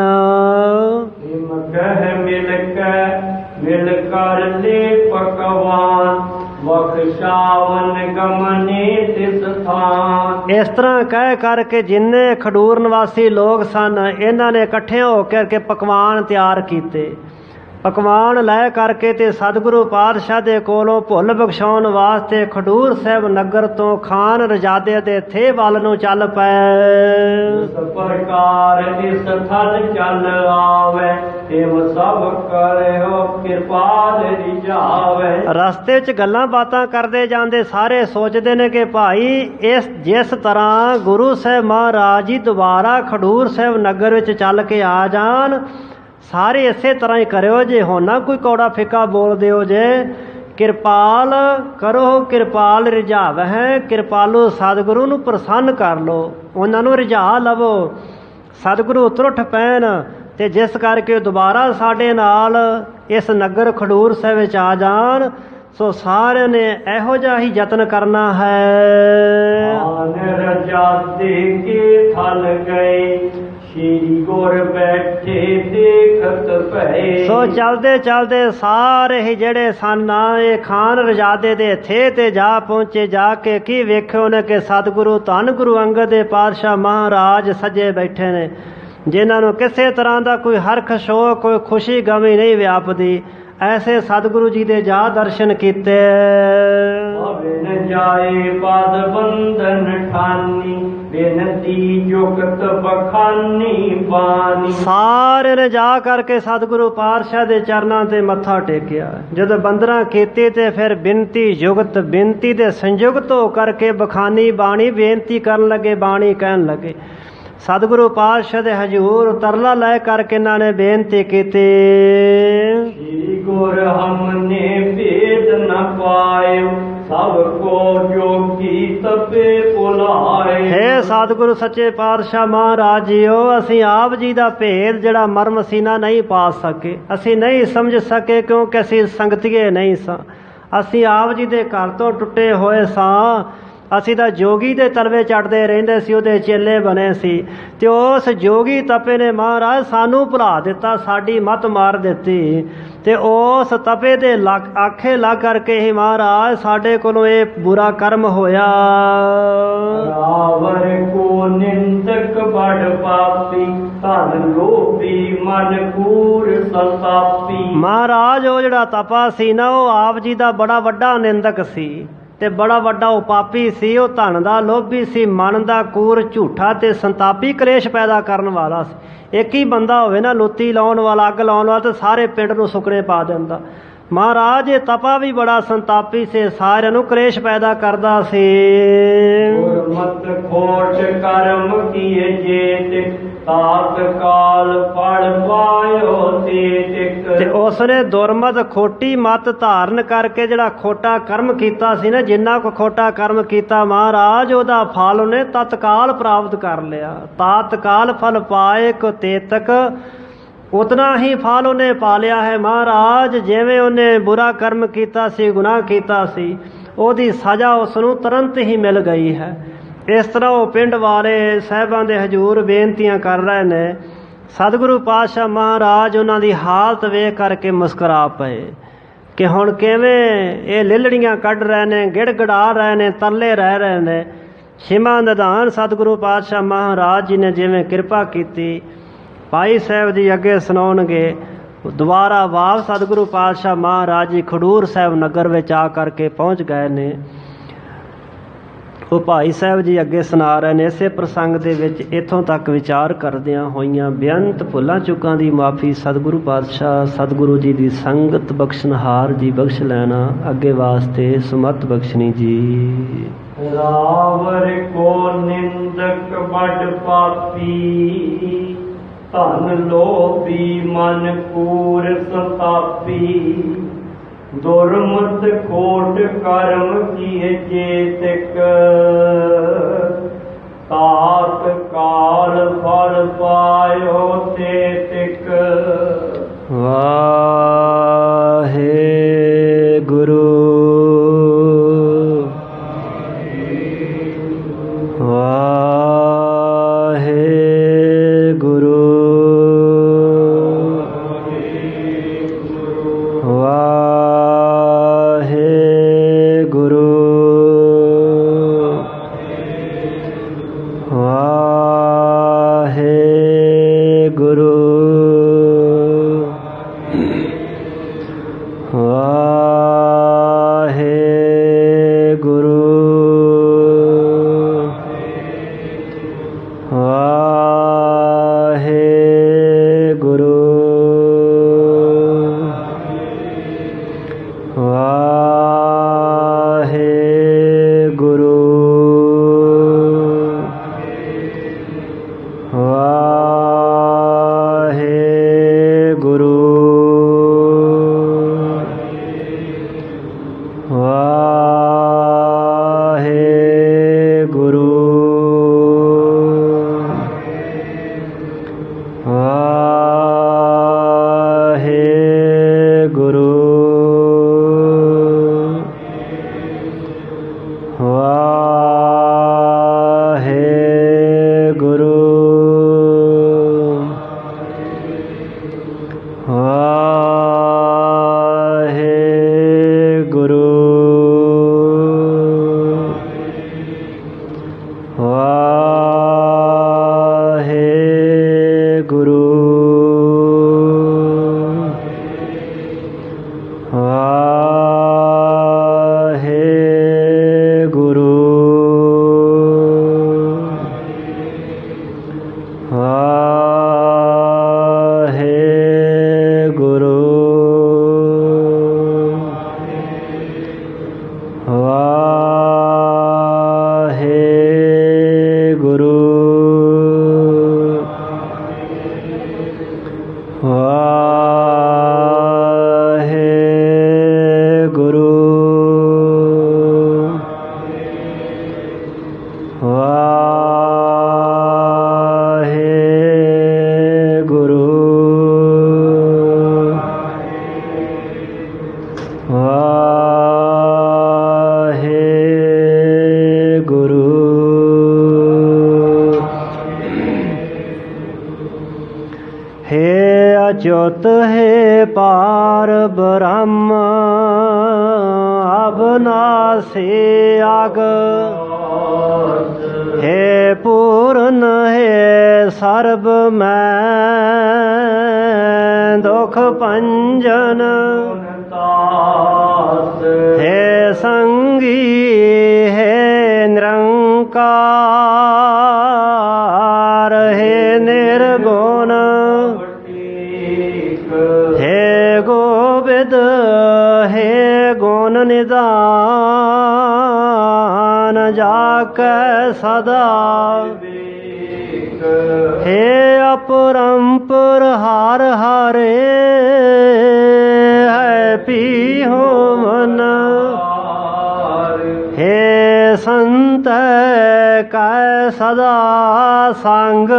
[SPEAKER 1] ਮਿਲ ਕਰ ਲੈ ਪਕਵਾਨ, ਬਖਸ਼ਾਵਨ ਗਮਨੇ ਤਿਸ ਥਾਨ।
[SPEAKER 2] ਇਸ ਤਰ੍ਹਾਂ ਕਹਿ ਕਰਕੇ ਜਿੰਨੇ ਖਡੂਰ ਨਿਵਾਸੀ ਲੋਕ ਸਨ, ਇਹਨਾਂ ਨੇ ਇਕੱਠੇ ਹੋ ਕੇ ਪਕਵਾਨ ਤਿਆਰ ਕੀਤੇ। ਪਕਵਾਨ ਲੈ ਕਰਕੇ ਤੇ ਸਤਿਗੁਰੂ ਪਾਤਸ਼ਾਹ ਦੇ ਕੋਲੋਂ ਭੁੱਲ ਬਖਸ਼ਾਉਣ ਵਾਸਤੇ ਖਡੂਰ ਸਾਹਿਬ ਨਗਰ ਤੋਂ ਖਾਨ ਰਜਾਦੇ ਦੇ ਥੇ ਵੱਲ ਨੂੰ ਚੱਲ ਪਏ।
[SPEAKER 1] ਇਸ ਪ੍ਰਕਾਰ ਇਸ ਥਲ ਚੱਲ ਆਵੇ, ਤਿਵ ਸਭ ਕਰਿਓ ਕਿਰਪਾਲ ਰਿਝਾਵੇ।
[SPEAKER 2] ਰਸਤੇ 'ਚ ਗੱਲਾਂ ਬਾਤਾਂ ਕਰਦੇ ਜਾਂਦੇ ਸਾਰੇ ਸੋਚਦੇ ਨੇ ਕਿ ਭਾਈ ਜਿਸ ਤਰ੍ਹਾਂ ਗੁਰੂ ਸਾਹਿਬ ਮਹਾਰਾਜ ਜੀ ਦੁਬਾਰਾ ਖਡੂਰ ਸਾਹਿਬ ਨਗਰ ਵਿੱਚ ਚੱਲ ਕੇ ਆ ਜਾਣ, ਸਾਰੇ ਇਸੇ ਤਰ੍ਹਾਂ ਹੀ ਕਰਿਓ ਜੇ, ਹੁਣ ਨਾ ਕੋਈ ਕੌੜਾ ਫਿੱਕਾ ਬੋਲ ਦਿਓ ਜੇ। ਕਿਰਪਾਲ ਕਰੋ ਕਿਰਪਾਲ ਰਿਝਾਵਹਿ, ਕਿਰਪਾਲੂ ਸਤਿਗੁਰੂ ਨੂੰ ਪ੍ਰਸੰਨ ਕਰ ਲਓ, ਉਹਨਾਂ ਨੂੰ ਰਿਝਾ ਲਵੋ। ਸਤਿਗੁਰੂ ਤੁਰਠ ਪੈਣ ਤੇ ਜਿਸ ਕਰਕੇ ਦੁਬਾਰਾ ਸਾਡੇ ਨਾਲ ਇਸ ਨਗਰ ਖਡੂਰ ਸਾਹਿਬ ਵਿੱਚ ਆ ਜਾਣ, ਸੋ ਸਾਰਿਆਂ ਨੇ ਇਹੋ ਜਿਹਾ ਹੀ ਯਤਨ ਕਰਨਾ ਹੈ।
[SPEAKER 1] ਰਜਾਦੇ ਕੇ ਥਲ ਗਏ, ਸ਼੍ਰੀ ਗੁਰ ਬੈਠੇ ਦੇਖਤ ਭਏ।
[SPEAKER 2] ਸੋ ਚਲਦੇ ਚਲਦੇ ਸਾਰੇ ਹੀ ਜਿਹੜੇ ਸਨ ਇਹ ਖਾਨ ਰਜਾਦੇ ਦੇ ਥੇ ਤੇ ਜਾ ਪਹੁੰਚੇ। ਜਾ ਕੇ ਕੀ ਵੇਖਿਓ ਨੇ ਕਿ ਸਤਿਗੁਰੂ ਧੰਨ ਗੁਰੂ ਅੰਗਦ ਦੇ ਪਾਤਸ਼ਾਹ ਮਹਾਰਾਜ ਸੱਜੇ ਬੈਠੇ ਨੇ, ਜਿਨ੍ਹਾਂ ਨੂੰ ਕਿਸੇ ਤਰ੍ਹਾਂ ਦਾ ਕੋਈ ਹਰਖ ਸ਼ੋਕ, ਕੋਈ ਖੁਸ਼ੀ ਗਮੀ ਨਹੀਂ ਵਿਆਪਦੀ। ਐਸੇ ਸਤਿਗੁਰੂ ਜੀ ਦੇ ਜਾ ਦਰਸ਼ਨ ਕੀਤੇ।
[SPEAKER 1] ਬਿਨ ਜਾਏ ਪਦ ਬੰਧਨ ਠਾਨੀ, ਬੇਨਤੀ ਜੁਗਤ ਬਖਾਨੀ ਬਾਨੀ।
[SPEAKER 2] ਸਾਰੇ ਨੇ ਜਾ ਕਰਕੇ ਸਤਿਗੁਰੂ ਪਾਤਸ਼ਾਹ ਦੇ ਚਰਨਾਂ ਤੇ ਮੱਥਾ ਟੇਕਿਆ। ਜਦੋਂ ਬੰਦਨਾ ਕੀਤੀ ਤੇ ਫਿਰ ਬਿਨਤੀ ਜੁਗਤ, ਬਿਨਤੀ ਦੇ ਸੰਯੁਕਤ ਹੋ ਕਰਕੇ ਬਖਾਨੀ ਬਾਣੀ ਬੇਨਤੀ ਕਰਨ ਲੱਗੇ, ਬਾਣੀ ਕਹਿਣ ਲੱਗੇ। ਸਤਿਗੁਰੂ ਪਾਤਸ਼ਾਹ ਦੇ ਹਜ਼ੂਰ ਤਰਲਾ ਲੈ ਕਰਕੇ ਇਹਨਾਂ ਨੇ ਬੇਨਤੀ ਕੀਤੀ।
[SPEAKER 1] ਸ਼੍ਰੀ ਗੁਰ ਹਮਨੇ ਭੇਦ ਨ ਪਾਇਓ, ਸਭ ਕੋ ਜੋਗੀ ਤਪੇ ਭੁਲਾਏ।
[SPEAKER 2] ਹੇ ਸਤਿਗੁਰੂ ਸੱਚੇ ਪਾਤਸ਼ਾਹ ਮਹਾਰਾਜ ਜੀਓ, ਅਸੀਂ ਆਪ ਜੀ ਦਾ ਭੇਦ ਜਿਹੜਾ ਮਰਮ ਸੀਨਾ ਨਹੀਂ ਪਾ ਸਕੇ, ਅਸੀਂ ਨਹੀਂ ਸਮਝ ਸਕੇ, ਕਿਉਂਕਿ ਅਸੀਂ ਸੰਗਤੀਏ ਨਹੀਂ ਸਾਂ। ਅਸੀਂ ਆਪ ਜੀ ਦੇ ਘਰ ਤੋਂ ਟੁੱਟੇ ਹੋਏ ਸਾਂ। ਅਸੀਂ ਤਾਂ ਜੋਗੀ ਦੇ ਤਲਵੇ ਚੜ੍ਹਦੇ ਰਹਿੰਦੇ ਸੀ, ਉਹਦੇ ਚੇਲੇ ਬਣੇ ਸੀ, ਤੇ ਉਸ ਜੋਗੀ ਤਪੇ ਨੇ ਮਹਾਰਾਜ ਸਾਨੂੰ ਭੁਲਾ ਦਿੱਤਾ, ਸਾਡੀ ਮੱਤ ਮਾਰ ਦਿੱਤੀ। ਤੇ ਉਸ ਤਪੇ ਦੇ ਆਖੇ ਲੱਗ ਕਰਕੇ ਹੀ ਮਹਾਰਾਜ ਸਾਡੇ ਕੋਲੋਂ ਇਹ ਬੁਰਾ ਕਰਮ ਹੋਇਆ।
[SPEAKER 1] ਰਾਵਰ ਕੋ ਨਿੰਦਕ ਬੜ ਪਾਪੀ, ਧਨ ਲੋਭੀ ਮਨ ਕੂਰ ਸੰਤਾਪੀ।
[SPEAKER 2] ਮਹਾਰਾਜ ਉਹ ਜਿਹੜਾ ਤਪਾ ਸੀ ਨਾ, ਉਹ ਆਪ ਜੀ ਦਾ ਬੜਾ ਵੱਡਾ ਨਿੰਦਕ ਸੀ ਤੇ ਬੜਾ ਵੱਡਾ ਉਹ ਪਾਪੀ ਸੀ। ਉਹ ਧਨ ਦਾ ਲੋਭੀ ਸੀ, ਮਨ ਦਾ ਕੂਰ, ਝੂਠਾ ਤੇ ਸੰਤਾਪੀ ਕਲੇਸ਼ ਪੈਦਾ ਕਰਨ ਵਾਲਾ ਸੀ। ਇੱਕ ਹੀ ਬੰਦਾ ਹੋਵੇ ਨਾ ਲੁੱਤੀ ਲਾਉਣ ਵਾਲਾ, ਅੱਗ ਲਾਉਣ ਵਾਲਾ, ਤੇ ਸਾਰੇ ਪਿੰਡ ਨੂੰ ਸੁੱਕਣੇ ਪਾ ਦਿੰਦਾ। ਮਹਾਰਾਜ ਇਹ ਤਪਾ ਵੀ ਬੜਾ ਸੰਤਾਪੀ ਸੀ, ਸਾਰਿਆਂ ਨੂੰ ਕਲੇਸ਼ ਪੈਦਾ ਕਰਦਾ ਸੀ।
[SPEAKER 1] ਗੁਰਮਤਿ ਖੋਟ ਕਰਮ ਕੀਏ ਜੇਤਿ, ਤਾਤ ਕਾਲ ਪੜ ਪਾਇਓ ਤੇਤਿਕ।
[SPEAKER 2] ਤੇ ਉਸਨੇ ਦੁਰਮਤ ਖੋਟੀ ਮਤ ਧਾਰਨ ਕਰਕੇ ਜਿਹੜਾ ਖੋਟਾ ਕਰਮ ਕੀਤਾ ਸੀ ਨਾ, ਜਿੰਨਾ ਕੋ ਖੋਟਾ ਕਰਮ ਕੀਤਾ ਮਹਾਰਾਜ, ਉਹਦਾ ਫਲ ਉਹਨੇ ਤਤਕਾਲ ਪ੍ਰਾਪਤ ਕਰ ਲਿਆ। ਤਾਤਕਾਲ ਫਲ ਪਾਏ ਕੋ ਤੇਤਕ, ਉਤਨਾ ਹੀ ਫਲ ਉਹਨੇ ਪਾ ਲਿਆ ਹੈ ਮਹਾਰਾਜ। ਜਿਵੇਂ ਉਹਨੇ ਬੁਰਾ ਕਰਮ ਕੀਤਾ ਸੀ, ਗੁਨਾਹ ਕੀਤਾ ਸੀ, ਉਹਦੀ ਸਜ਼ਾ ਉਸ ਨੂੰ ਤੁਰੰਤ ਹੀ ਮਿਲ ਗਈ ਹੈ। ਇਸ ਤਰ੍ਹਾਂ ਉਹ ਪਿੰਡ ਵਾਲੇ ਸਾਹਿਬਾਂ ਦੇ ਹਜ਼ੂਰ ਬੇਨਤੀਆਂ ਕਰ ਰਹੇ ਨੇ। ਸਤਿਗੁਰੂ ਪਾਤਸ਼ਾਹ ਮਹਾਰਾਜ ਉਹਨਾਂ ਦੀ ਹਾਲਤ ਵੇਖ ਕਰਕੇ ਮੁਸਕਰਾ ਪਏ ਕਿ ਹੁਣ ਕਿਵੇਂ ਇਹ ਲਿਲੜੀਆਂ ਕੱਢ ਰਹੇ ਨੇ, ਗਿੜਗੜਾ ਰਹੇ ਨੇ, ਤਰਲੇ ਰਹਿ ਰਹੇ ਨੇ। ਛਿਮਾ ਨਿਧਾਨ ਸਤਿਗੁਰੂ ਪਾਤਸ਼ਾਹ ਮਹਾਰਾਜ ਜੀ ਨੇ ਜਿਵੇਂ ਕਿਰਪਾ ਕੀਤੀ, ਭਾਈ ਸਾਹਿਬ ਜੀ ਅੱਗੇ ਸੁਣਾਉਣਗੇ। ਦੁਬਾਰਾ ਵਾਪਸ ਸਤਿਗੁਰੂ ਪਾਤਸ਼ਾਹ ਮਹਾਰਾਜ ਜੀ ਖਡੂਰ ਸਾਹਿਬ ਨਗਰ ਵਿੱਚ ਆ ਕਰਕੇ ਪਹੁੰਚ ਗਏ ਨੇ। ਉਹ ਭਾਈ ਸਾਹਿਬ ਜੀ ਅੱਗੇ ਸੁਣਾ ਰਹੇ ਨੇ। ਇਸੇ ਪ੍ਰਸੰਗ ਦੇ ਵਿੱਚ ਇੱਥੋਂ ਤੱਕ ਵਿਚਾਰ ਕਰਦਿਆਂ ਹੋਈਆਂ ਬੇਅੰਤ ਭੁੱਲਾਂ ਚੁੱਕਾਂ ਦੀ ਮਾਫੀ ਸਤਿਗੁਰੂ ਪਾਤਸ਼ਾਹ ਸਤਿਗੁਰੂ ਜੀ ਦੀ ਸੰਗਤ ਬਖਸ਼ਨਹਾਰ ਜੀ ਬਖਸ਼ ਲੈਣਾ, ਅੱਗੇ ਵਾਸਤੇ ਸੁਮਤ ਬਖਸ਼ਣੀ ਜੀ।
[SPEAKER 1] ਰਾਵਰ ਕੋ ਨਿੰਦਕ ਬੜ ਪਾਪੀ, ਧਨ ਲੋਭੀ ਮਨ ਕੂਰ ਸੰਤਾਪੀ। दुर्मत कोट कर्म किए चेतक तात काल फल पायो तेतिक।
[SPEAKER 2] वाहे गुरु वाहे गुरु वाहे गुरु वाहे गुरु वाहे गुरु वाहे गुरु वाहे गुरु वाहे गुरु वाहे गुरु वाहे गुरु वाहे गुरु वाहे गुरु वाहे गुरु वाहे गुरु वाहे गुरु वाहे गुरु वाहे गुरु वाहे गुरु वाहे गुरु हे अच्युत हे पार ब्रह्म अविनाशी आग हे पूर्ण हे सर्व मैं दुख भंजन हे संगी हे निरंकार हे निर्गुण हे गोविद हे गुण निदान जाके सदा हे अपरंपर हार हारे है पी हो मन हे संत कै सदा संग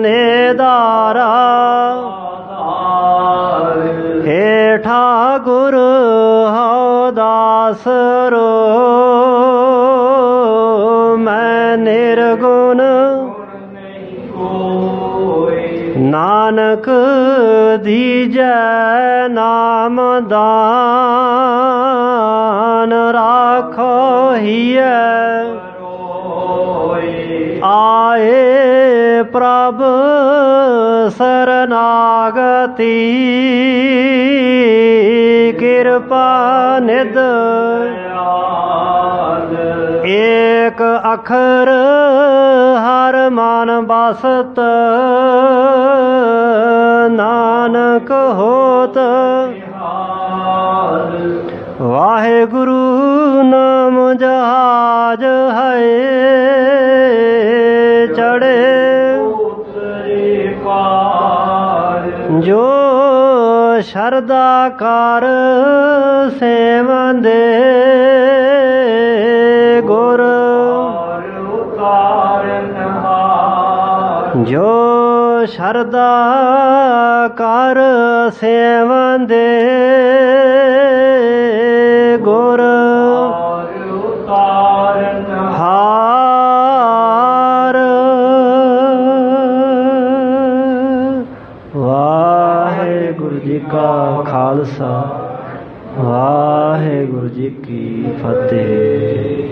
[SPEAKER 2] नेदारा हे ठाकुर हो दास रो मैं निर्गुण नानक दीजै नाम दान राखो हिय आए प्रभ शरणागति कृपा निध एक अखर हर मन बसत नानक होत वाहेगुरु नाम जहाज है चढ़े जो ਸ਼ਰਧਾ ਕਰ ਸੇਵੰਦੇ ਗੁਰ ਜੋ ਸ਼ਰਧਾ ਕਰ ਸੇਵੰਦੇ ਗੁਰ ਹਾਰ ਵਾਹਿਗੁਰੂ ਜੀ ਕਾ ਖਾਲਸਾ ਵਾਹਿਗੁਰੂ ਜੀ ਕੀ ਫਤਿਹ।